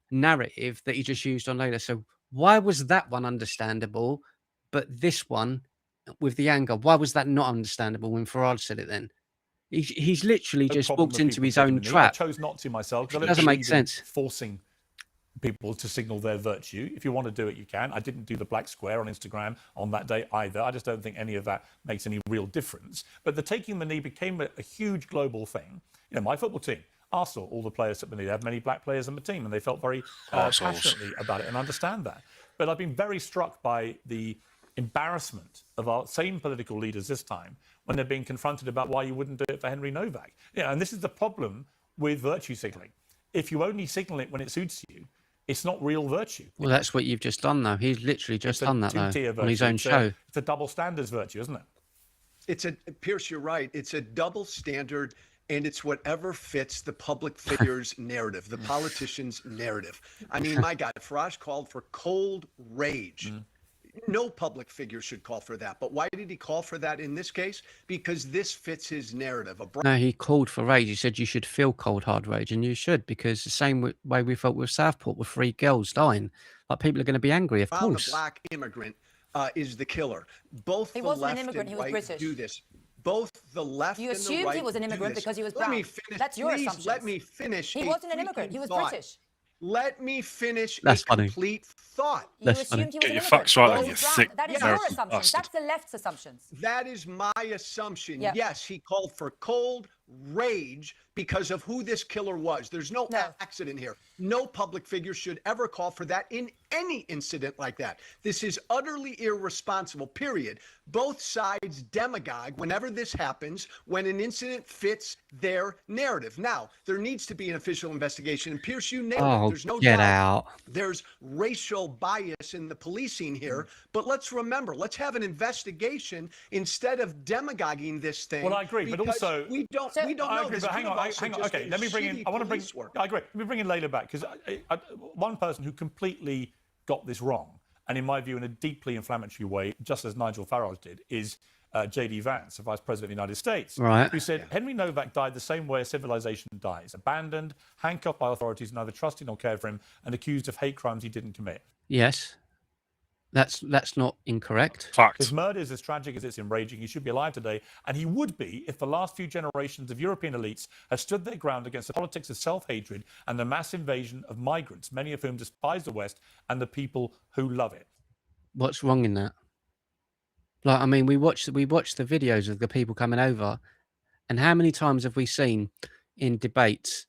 narrative that he just used on Layla. So why was that one understandable, but this one with the anger, why was that not understandable when Farage said it then? He's literally just walked into his own trap. I chose not to myself. It doesn't make sense. Forcing people to signal their virtue. If you want to do it, you can. I didn't do the black square on Instagram on that day either. I just don't think any of that makes any real difference. But the taking the knee became a huge global thing. You know, my football team, Arsenal, all the players took the knee. They have many black players on the team, and they felt very passionately about it and understand that. But I've been very struck by the embarrassment of our same political leaders this time when they're being confronted about why you wouldn't do it for Henry Novak. Yeah, and this is the problem with virtue signalling. If you only signal it when it suits you, it's not real virtue. Well, that's what you've just done, though. He's literally just done that, though, on his own show. It's a double standards virtue, isn't it? Pierce, you're right. It's a double standard, and it's whatever fits the public figure's narrative, the politician's narrative. I mean, my God, Farage called for cold rage. No public figure should call for that. But why did he call for that in this case? Because this fits his narrative. No, he called for rage. He said you should feel cold, hard rage, and you should, because the same way we felt with Southport with 3 girls dying. Like, people are going to be angry, of course. A black immigrant is the killer. Both he the wasn't left an immigrant, and he was right British. do this. Both the left you and the right. You assumed he was an immigrant because he was brown. Let me finish. That's your assumption. Let me finish. He wasn't an immigrant. He was British. Let me finish That's funny. complete thought. You assumed he was an immigrant. Facts right, you thick That is your assumption. That's the left's assumptions. That is my assumption. Yep. Yes, he called for cold rage because of who this killer was. There's no accident here. No public figure should ever call for that in any incident like that. This is utterly irresponsible, period. Both sides demagogue whenever this happens, when an incident fits their narrative. Now, there needs to be an official investigation. And Pierce, you nailed it. There's no doubt. Out. There's racial bias in the policing here. But let's remember, let's have an investigation instead of demagoguing this thing. Well, I agree, but also we don't know this. Hang on. Okay, let me bring in. I want to bring. I agree. Let me bring in Layla back, because one person who completely got this wrong, and in my view, in a deeply inflammatory way, just as Nigel Farage did, is J.D. Vance, the Vice President of the United States, who said Henry Novak died the same way a civilization dies: abandoned, handcuffed by authorities, neither trusted nor cared for him, and accused of hate crimes he didn't commit. Yes. That's not incorrect. Fact. His murder is as tragic as it's enraging. He should be alive today, and he would be if the last few generations of European elites had stood their ground against the politics of self-hatred and the mass invasion of migrants, many of whom despise the West and the people who love it. What's wrong in that? Like, I mean, we watched the videos of the people coming over, and how many times have we seen in debates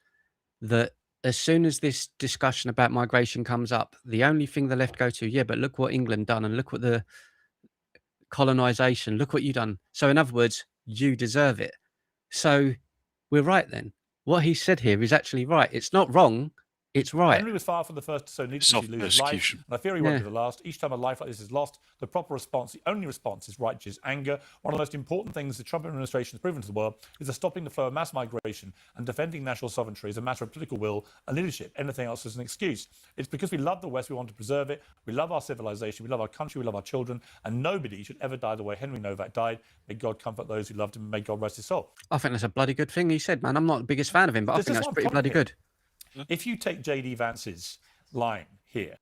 that as soon as this discussion about migration comes up, the only thing the left go to, yeah, but look what England done, and look what the colonization, look what you done. So in other words, you deserve it. So we're right then. What he said here is actually right. It's not wrong. It's right. Henry was far from the first, so needless to lose his life. And I fear he won't be the last. Each time a life like this is lost, the proper response, the only response, is righteous anger. One of the most important things the Trump administration has proven to the world is that stopping the flow of mass migration and defending national sovereignty is a matter of political will and leadership. Anything else is an excuse. It's because we love the West, we want to preserve it. We love our civilization, we love our country, we love our children, and nobody should ever die the way Henry Novak died. May God comfort those who loved him, and may God rest his soul. I think that's a bloody good thing he said, man. I'm not the biggest fan of him, but I think that's pretty bloody good. If you take J.D. Vance's line here,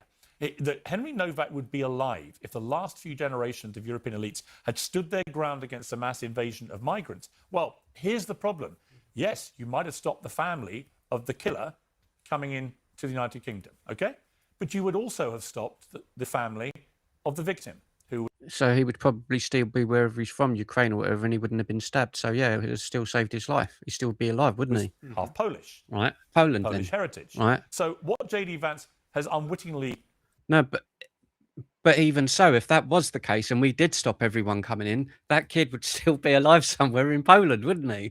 that Henry Novak would be alive if the last few generations of European elites had stood their ground against the mass invasion of migrants. Well, here's the problem. Yes, you might have stopped the family of the killer coming in to the United Kingdom, okay? But you would also have stopped the family of the victim. So he would probably still be wherever he's from, Ukraine or whatever, and he wouldn't have been stabbed. So yeah, it would have still saved his life. He'd still be alive, wouldn't he? Half Polish. Right. Poland Polish then. heritage. Right. So what J.D. Vance has unwittingly... No, but even so, if that was the case and we did stop everyone coming in, that kid would still be alive somewhere in Poland, wouldn't he?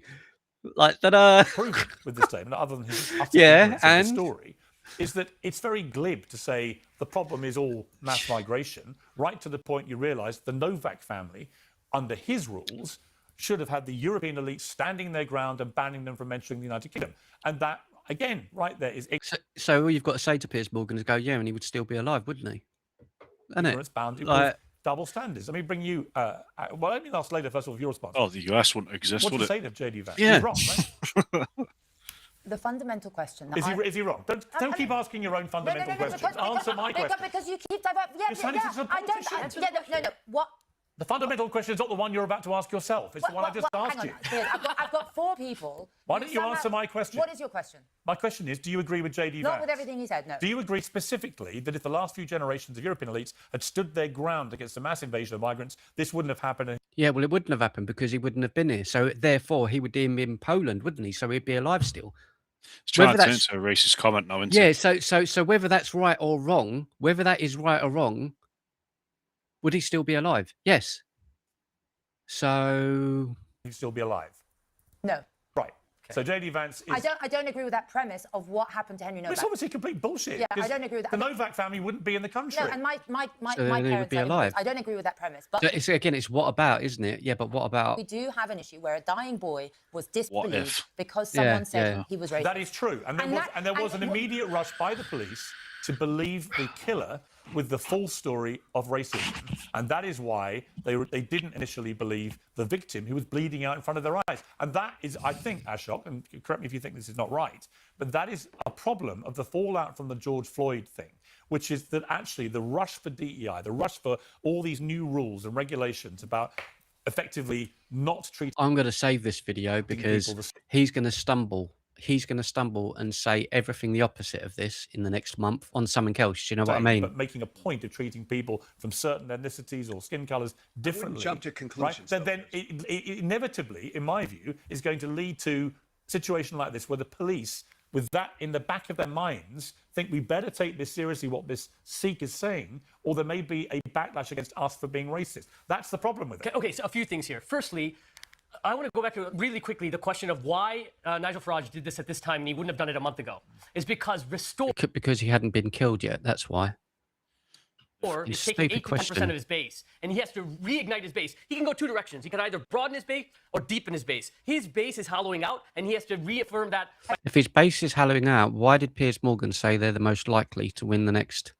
Like that. Proven with this statement, other than his utter ignorance of the story, is that it's very glib to say the problem is all mass migration, right to the point you realise the Novak family, under his rules, should have had the European elite standing their ground and banning them from entering the United Kingdom. And that, again, right there is... So all you've got to say to Piers Morgan is go, yeah, and he would still be alive, wouldn't he? Ignorance bounded with double standards. Let me bring you... well, let me ask later, first of all, your response. Oh, the US wouldn't exist, What do would you it? say to J.D. Vance? Yeah. He's wrong, right? The fundamental question... Is he wrong? Don't keep asking your own fundamental questions. Answer my question. Because you keep diverting... What... The fundamental question is not the one you're about to ask yourself. It's the one I just asked you. I've got 4 people. Why don't you answer my question? What is your question? My question is, do you agree with J.D. Vance? Not with everything he said, no. Do you agree specifically that if the last few generations of European elites had stood their ground against the mass invasion of migrants, this wouldn't have happened? Yeah, well, it wouldn't have happened because he wouldn't have been here. So therefore, he would be in Poland, wouldn't he? So he'd be alive still. It's trying to turn into a racist comment now, isn't it? Yeah, so whether that's right or wrong, whether that is right or wrong, would he still be alive? Yes. So He'd still be alive? No. Right. Okay. So J.D. Vance is... I don't agree with that premise of what happened to Henry Novak. It's obviously complete bullshit. Yeah, I don't agree with that. The Novak family wouldn't be in the country. No, and my So then he parents would be alive. I don't agree with that premise. But it's what about, isn't it? Yeah, but what about... We do have an issue where a dying boy was disbelieved because someone said he was racist. That is true. And there was an immediate rush by the police to believe the killer with the full story of racism. And that is why they didn't initially believe the victim who was bleeding out in front of their eyes. And that is, I think, Ashok, and correct me if you think this is not right, but that is a problem of the fallout from the George Floyd thing, which is that actually the rush for DEI, the rush for all these new rules and regulations about effectively not treating... I'm going to save this video because he's going to stumble. He's going to stumble and say everything the opposite of this in the next month on something else. Do you know what I mean? But making a point of treating people from certain ethnicities or skin colours differently. Jump to conclusions. Right? Then it inevitably, in my view, is going to lead to a situation like this where the police, with that in the back of their minds, think we better take this seriously, what this Sikh is saying, or there may be a backlash against us for being racist. That's the problem with it. Okay, so a few things here. Firstly, I want to go back to really quickly the question of why Nigel Farage did this at this time and he wouldn't have done it a month ago. Is because because he hadn't been killed yet. That's why. Or is taking 81% of his base, and he has to reignite his base. He can go 2 directions. He can either broaden his base or deepen his base. His base is hollowing out, and he has to reaffirm that. If his base is hollowing out, why did Piers Morgan say they're the most likely to win the next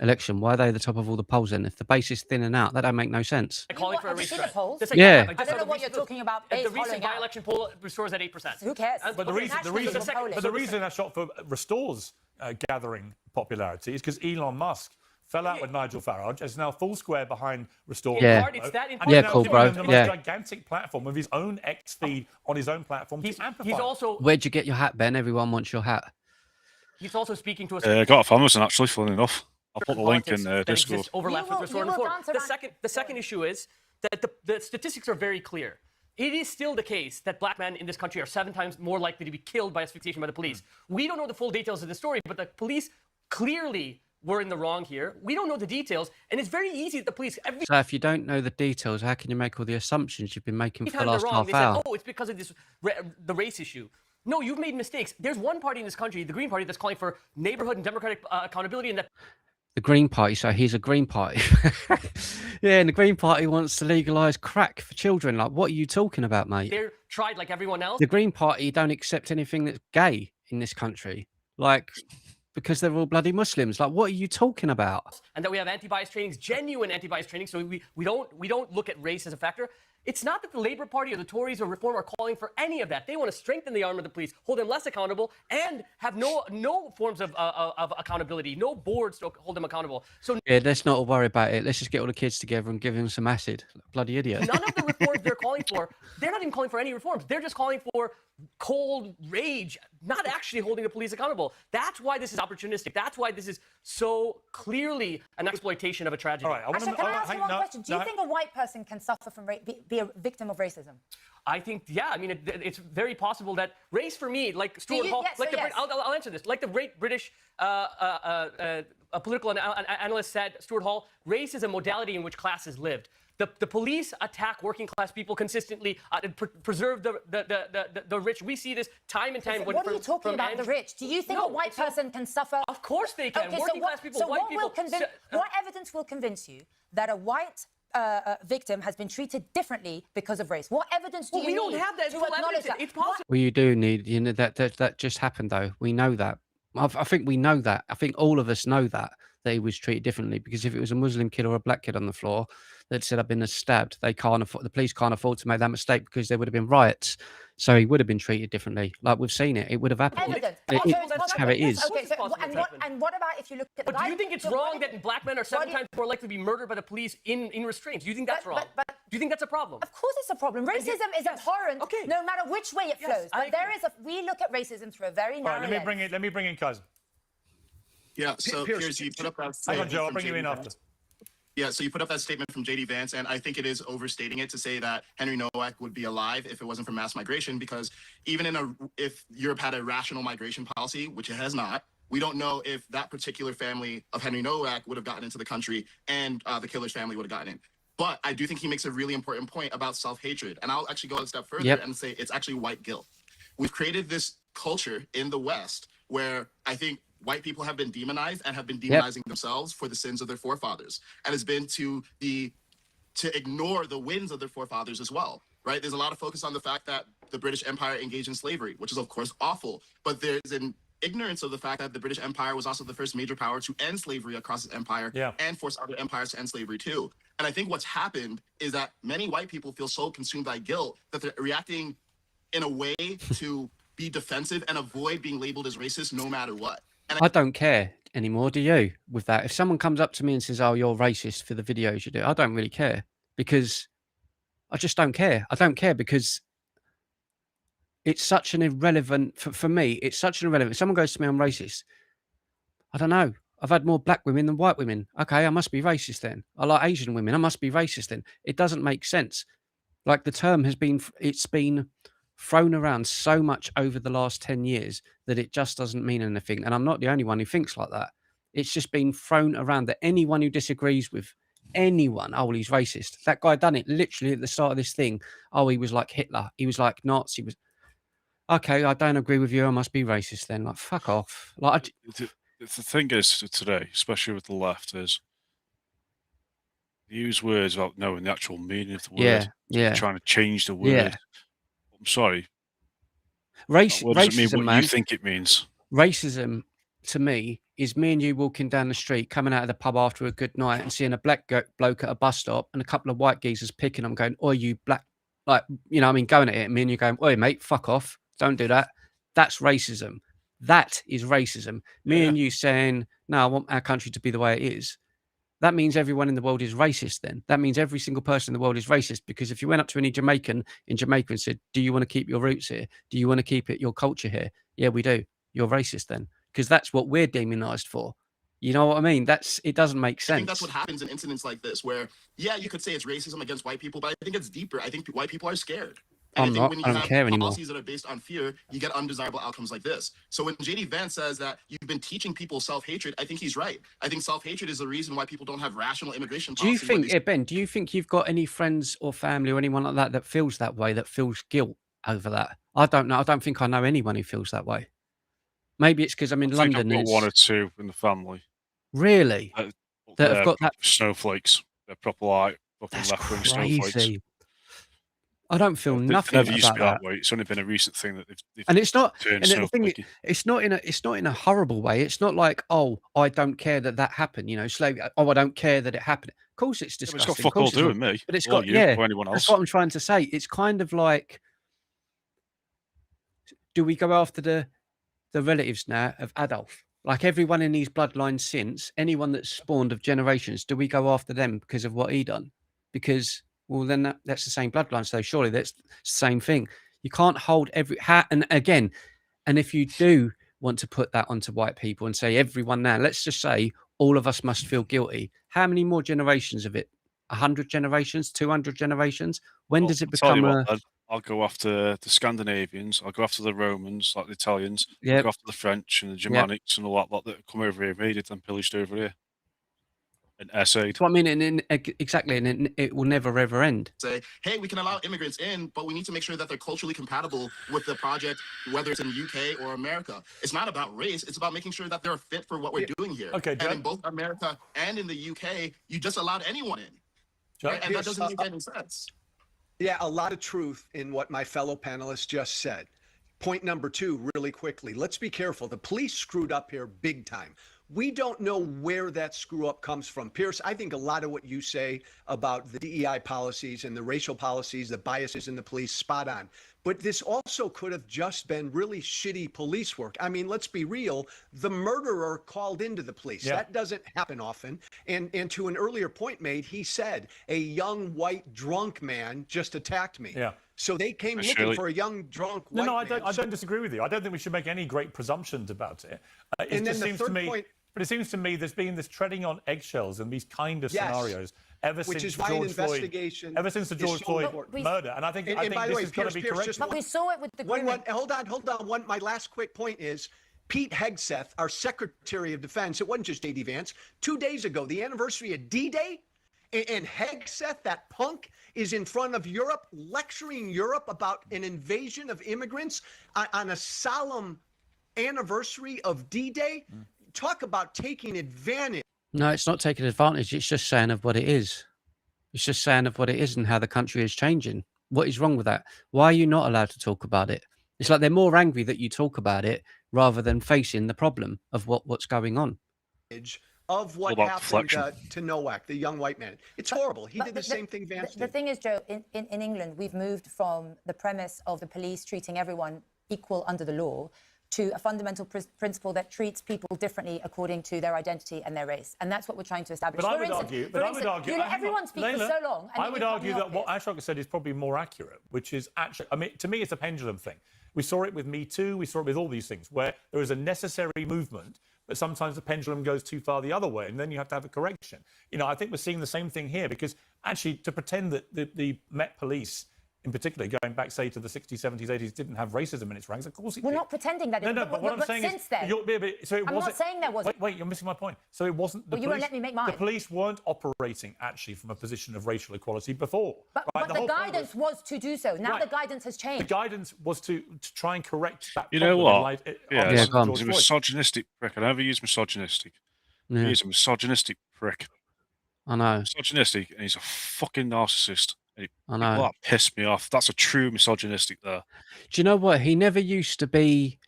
election? Why are they the top of all the polls then? If the base is thinning out, that don't make no sense. Calling for a race strike. Yeah. I don't know what you're talking about. The recent by-election poll restores at 8%. Who cares? But the reason that shot for restores gathering popularity is because Elon Musk fell out with Nigel Farage, is now full square behind Restore. Yeah, cool, bro. The most gigantic platform with his own X feed on his own platform. He's also... Where'd you get your hat, Ben? Everyone wants your hat. He's also speaking to us. I got it from Amazon, actually, funny enough. I'll put the link in Discord. Overlap with Restore and Reform. The second issue is that the statistics are very clear. It is still the case that black men in this country are 7 times more likely to be killed by asphyxiation by the police. We don't know the full details of the story, but the police clearly were in the wrong here. We don't know the details, and it's very easy that the police... So if you don't know the details, how can you make all the assumptions you've been making for the last half they hour? Said, oh, it's because of this the race issue. No, you've made mistakes. There's one party in this country, the Green Party, that's calling for neighborhood and democratic accountability, and that... The Green Party, so he's a Green Party. Yeah, and the Green Party wants to legalise crack for children. Like, what are you talking about, mate? They're tried like everyone else. The Green Party don't accept anything that's gay in this country. Like... because they're all bloody Muslims. Like, what are you talking about? And that we have anti-bias trainings, genuine anti-bias training, so we don't look at race as a factor. It's not that the Labour Party or the Tories or Reform are calling for any of that. They want to strengthen the arm of the police, hold them less accountable, and have no forms of accountability, no boards to hold them accountable. So yeah, let's not worry about it. Let's just get all the kids together and give them some acid. Bloody idiot. None of the reforms they're calling for, they're not even calling for any reforms. They're just calling for cold rage, not actually holding the police accountable. That's why this is opportunistic. That's why this is so clearly an exploitation of a tragedy. All right, Actually, can I ask you one question? Do you think a white person can suffer from be a victim of racism? I think, yeah. I mean, it's very possible that race for me, like Stuart Hall, I'll answer this. Like the great British political analyst said, Stuart Hall, race is a modality in which classes lived. The police attack working class people consistently, preserve the rich. We see this time and time. What are you talking about, the rich? Do you think a white person can suffer? Of course they can. Okay, Working class people, white people. What evidence will convince you that a white victim has been treated differently because of race? What evidence do you need? We don't have that to acknowledge that? It's possible. Well, you do need, you know, that just happened though. We know that. I think we know that. I think all of us know that he was treated differently, because if it was a Muslim kid or a black kid on the floor that said I've been stabbed, they can't afford, the police can't afford to make that mistake, because there would have been riots. So he would have been treated differently. Like we've seen it. It would have happened. That's how it is. Okay, and what about if you look at the But do you think it's wrong that black men are 7 times more likely to be murdered by the police in restraints? Do you think that's wrong? Do you think that's a problem? Of course it's a problem. Racism is abhorrent no matter which way it flows. But we look at racism through a very narrow lens. Let me bring in Cousin. Yeah, so Piers, you put up that Hang on, Joe, I'll bring you in after. Yeah, so you put up that statement from J.D. Vance, and I think it is overstating it to say that Henry Nowak would be alive if it wasn't for mass migration, because even if Europe had a rational migration policy, which it has not, we don't know if that particular family of Henry Nowak would have gotten into the country and the killer's family would have gotten in. But I do think he makes a really important point about self-hatred, and I'll actually go a step further and say it's actually white guilt. We've created this culture in the West where I think white people have been demonized and have been demonizing themselves for the sins of their forefathers, and it's been to ignore the wins of their forefathers as well, right? There's a lot of focus on the fact that the British Empire engaged in slavery, which is of course awful, but there's an ignorance of the fact that the British Empire was also the first major power to end slavery across its empire and force other empires to end slavery too. And I think what's happened is that many white people feel so consumed by guilt that they're reacting in a way to be defensive and avoid being labeled as racist no matter what. And I don't care anymore, do you, with that? If someone comes up to me and says, oh, you're racist for the videos you do, I don't really care, because I just don't care. I don't care because it's such an irrelevant, for me, it's such an irrelevant. If someone goes to me, I'm racist, I don't know. I've had more black women than white women. Okay, I must be racist then. I like Asian women. I must be racist then. It doesn't make sense. Like the term it's been thrown around so much over the last 10 years that it just doesn't mean anything. And I'm not the only one who thinks like that. It's just been thrown around that anyone who disagrees with anyone, oh, well, he's racist. That guy done it literally at the start of this thing. Oh, he was like Hitler. He was like Nazi. Okay, I don't agree with you. I must be racist then. Like, fuck off. Like, the thing is today, especially with the left, is they use words without knowing the actual meaning of the word. Yeah. Trying to change the word. Yeah. I'm sorry. Racism doesn't mean what man, you think it means. Racism, to me, is me and you walking down the street, coming out of the pub after a good night and seeing a black bloke at a bus stop and a couple of white geezers picking them, going, oi, you black, like, you know what I mean, going at it, and me and you going, oi, mate, fuck off. Don't do that. That's racism. That is racism. Me and you saying, no, I want our country to be the way it is. That means everyone in the world is racist then. That means every single person in the world is racist, because if you went up to any Jamaican in Jamaica and said, do you want to keep your roots here? Do you want to keep your culture here? Yeah, we do. You're racist then, because that's what we're demonized for. You know what I mean? It doesn't make sense. I think that's what happens in incidents like this where, yeah, you could say it's racism against white people, but I think it's deeper. I think white people are scared. And I think when you have policies that are based on fear, you get undesirable outcomes like this. So when J.D. Vance says that you've been teaching people self-hatred, I think he's right. I think self-hatred is the reason why people don't have rational immigration policies. Do you think, Ben, do you think you've got any friends or family or anyone like that that feels that way, that feels guilt over that? I don't know. I don't think I know anyone who feels that way. Maybe it's because I'm in London. I've got one or two in the family. Really? That have got that snowflakes. They're proper like that's left-wing crazy. snowflakes. I don't feel nothing never used about to be that way. It's only been a recent thing that they've and it's not. turned And the thing, it's not in a horrible way. It's not like, oh, I don't care that happened. You know, slavery. Oh, I don't care that it happened. Of course, it's disgusting. It's got fuck all to do with me. But it's got you or anyone else. That's what I'm trying to say. It's kind of like, do we go after the relatives now of Adolf? Like everyone in these bloodlines since, anyone that's spawned of generations, do we go after them because of what he done? Because, well, then that's the same bloodline. So surely that's the same thing. You can't hold and again, and if you do want to put that onto white people and say everyone now, let's just say all of us must feel guilty. How many more generations of it? 100 generations, 200 generations? When does it become I'll go after the Scandinavians. I'll go after the Romans, like the Italians. Yep. I'll go after the French and the Germanics and all that lot that come over here, raided and pillaged over here. and essayed. So I mean, exactly, and it will never ever end. Say, hey, we can allow immigrants in, but we need to make sure that they're culturally compatible with the project, whether it's in UK or America. It's not about race. It's about making sure that they're fit for what we're doing here. Okay, and in both America and in the UK, you just allowed anyone in. Right? And that doesn't make any sense. Yeah, a lot of truth in what my fellow panelists just said. Point number 2, really quickly. Let's be careful. The police screwed up here big time. We don't know where that screw up comes from. Pierce, I think a lot of what you say about the DEI policies and the racial policies, the biases in the police, spot on. But this also could have just been really shitty police work. I mean, let's be real. The murderer called into the police. Yeah. That doesn't happen often. And to an earlier point made, he said, a young white drunk man just attacked me. Yeah. So they came looking for a young drunk white man. I don't disagree with you. I don't think we should make any great presumptions about it. And then the third point. But it seems to me there's been this treading on eggshells in these kind of scenarios ever since the George Floyd murder. And I think this is going to be corrected. But we saw it with the hold on. My last quick point is Pete Hegseth, our Secretary of Defense. It wasn't just J.D. Vance. 2 days ago, the anniversary of D-Day, and Hegseth, that punk, is in front of Europe, lecturing Europe about an invasion of immigrants on a solemn anniversary of D-Day. Talk about taking advantage. No, it's not taking advantage. It's just saying of what it is. It's just saying of what it is and how the country is changing. What is wrong with that? Why are you not allowed to talk about it? It's like they're more angry that you talk about it rather than facing the problem of what's going on. Of what happened to Nowak, the young white man. It's horrible. He did the same thing Vance did. The thing is, Joe, in England, we've moved from the premise of the police treating everyone equal under the law to a fundamental principle that treats people differently according to their identity and their race. And that's what we're trying to establish. But I would argue, you let everyone speak for so long. I would argue that what Ashok said is probably more accurate, which is actually, I mean, to me, it's a pendulum thing. We saw it with Me Too. We saw it with all these things where there is a necessary movement, but sometimes the pendulum goes too far the other way, and then you have to have a correction. You know, I think we're seeing the same thing here because actually to pretend that the Met Police in particular, going back, say, to the 60s, 70s, 80s, didn't have racism in its ranks. Of course it did. We're not pretending that. No, but what I'm saying is... then... I'm not saying there wasn't. Wait, you're missing my point. So it wasn't... Well, you won't let me make mine. The police weren't operating, actually, from a position of racial equality before. But the guidance was to do so. Now the guidance has changed. The guidance was to try and correct that problem. You know what? He's a misogynistic prick. I never use misogynistic. Yeah. He's a misogynistic prick. I know. Misogynistic, and he's a fucking narcissist. I know. That pissed me off. That's a true misogynistic there. Do you know what? He never used to be,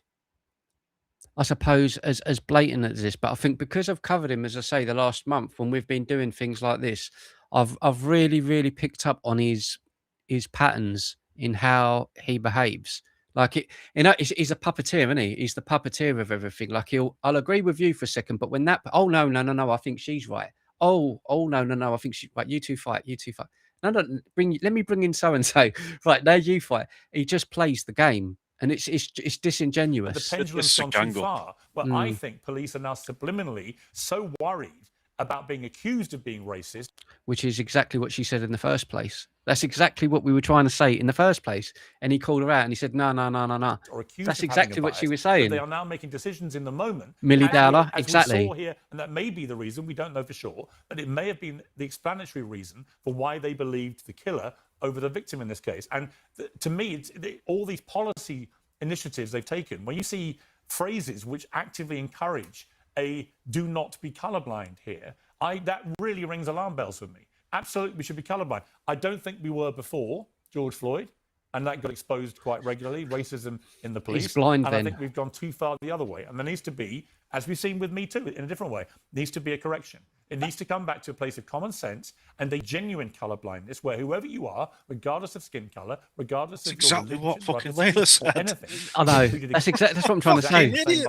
I suppose, as blatant as this. But I think because I've covered him, as I say, the last month when we've been doing things like this, I've really picked up on his patterns in how he behaves. Like he's a puppeteer, isn't he? He's the puppeteer of everything. Like I'll agree with you for a second, but when that, oh no, I think she's right. Oh no, I think she's right. You two fight. No, let me bring in so and so. Right, there you fight. He just plays the game, and it's disingenuous. But the pendulum's gone too far. Well, I think police are now subliminally so worried about being accused of being racist, which is exactly what she said in the first place. That's exactly what we were trying to say in the first place. And he called her out and he said, no. That's exactly what she was saying. They are now making decisions in the moment. Millie Dowler, exactly. We saw here, and that may be the reason, we don't know for sure, but it may have been the explanatory reason for why they believed the killer over the victim in this case. And to me, all these policy initiatives they've taken, when you see phrases which actively encourage a do not be colorblind here, that really rings alarm bells for me. Absolutely, we should be colorblind. I don't think we were before George Floyd, and that got exposed quite regularly, racism in the police. He's blind and then. I think we've gone too far the other way. And there needs to be, as we've seen with Me Too, in a different way, needs to be a correction. It needs to come back to a place of common sense and a genuine colorblindness where whoever you are, regardless of skin color, regardless of exactly religion, what fucking Layla said. Anything, I know. That's what I'm trying to say.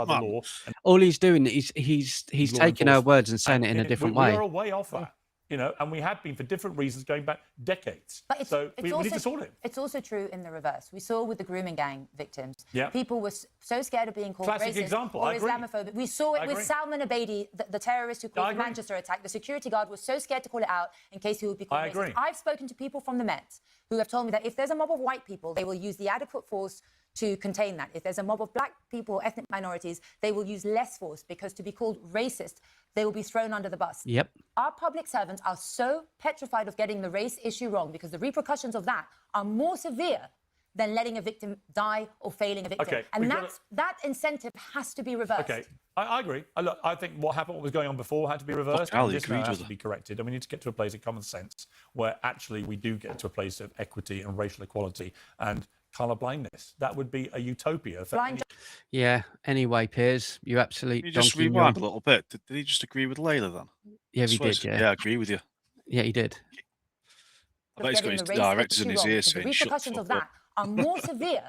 All he's doing is he's taking her words and saying it in a different way. We're a way off that. You know, and we have been for different reasons going back decades. But we need to sort it. It's also true in the reverse. We saw with the grooming gang victims, yeah. People were so scared of being called Classic racist example. or Islamophobic. We saw it with Salman Abedi, the terrorist who caused the Manchester attack. The security guard was so scared to call it out in case he would be called racist. I've spoken to people from the Met who have told me that if there's a mob of white people, they will use the adequate force to contain that. If there's a mob of black people, ethnic minorities, they will use less force because to be called racist, they will be thrown under the bus. Yep. Our public servants are so petrified of getting the race issue wrong because the repercussions of that are more severe than letting a victim die or failing a victim. Okay, and that incentive has to be reversed. Okay, I agree. Look, I think what was going on before had to be reversed. And this now has to be corrected. And we need to get to a place of common sense where actually we do get to a place of equity and racial equality and colour blindness. That would be a utopia. Yeah. Anyway, Piers, you absolutely. Can you just rewind a little bit? Did he just agree with Layla then? Yeah, he did. Yeah. Yeah, I agree with you. Yeah, he did. I bet he's got his directors in his ear saying, the repercussions of that are more severe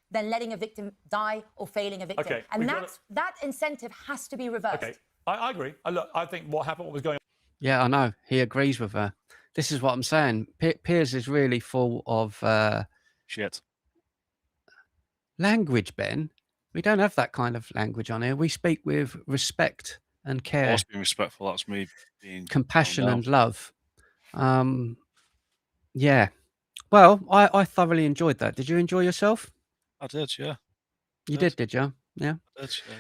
than letting a victim die or failing a victim. Okay, and that incentive has to be reversed. Okay, I agree. Look, I think what was going on. Yeah, I know. He agrees with her. This is what I'm saying. Piers is really full of shit. Language, Ben. We don't have that kind of language on here. We speak with respect and care. I was being respectful. That's me being compassion and love. Yeah. Well, I thoroughly enjoyed that. Did you enjoy yourself? I did, yeah. You did you? Yeah. I did, yeah.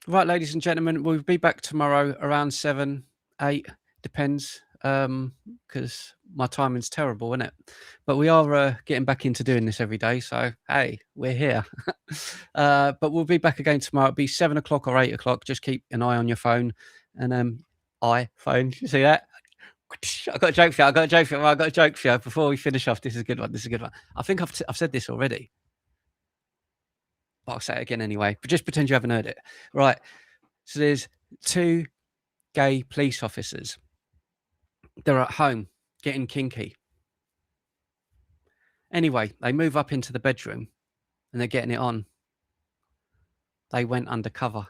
Right, ladies and gentlemen, we'll be back tomorrow around 7, 8, depends, because my timing's terrible, isn't it? But we are getting back into doing this every day, so hey, we're here. But we'll be back again tomorrow. It'll be 7 o'clock or 8 o'clock. Just keep an eye on your phone and iPhone. You see that? I got a joke for you. Before we finish off, this is a good one. I think I've said this already, but I'll say it again anyway. But just pretend you haven't heard it. Right. So there's 2 gay police officers. They're at home getting kinky. Anyway, they move up into the bedroom and they're getting it on. They went undercover.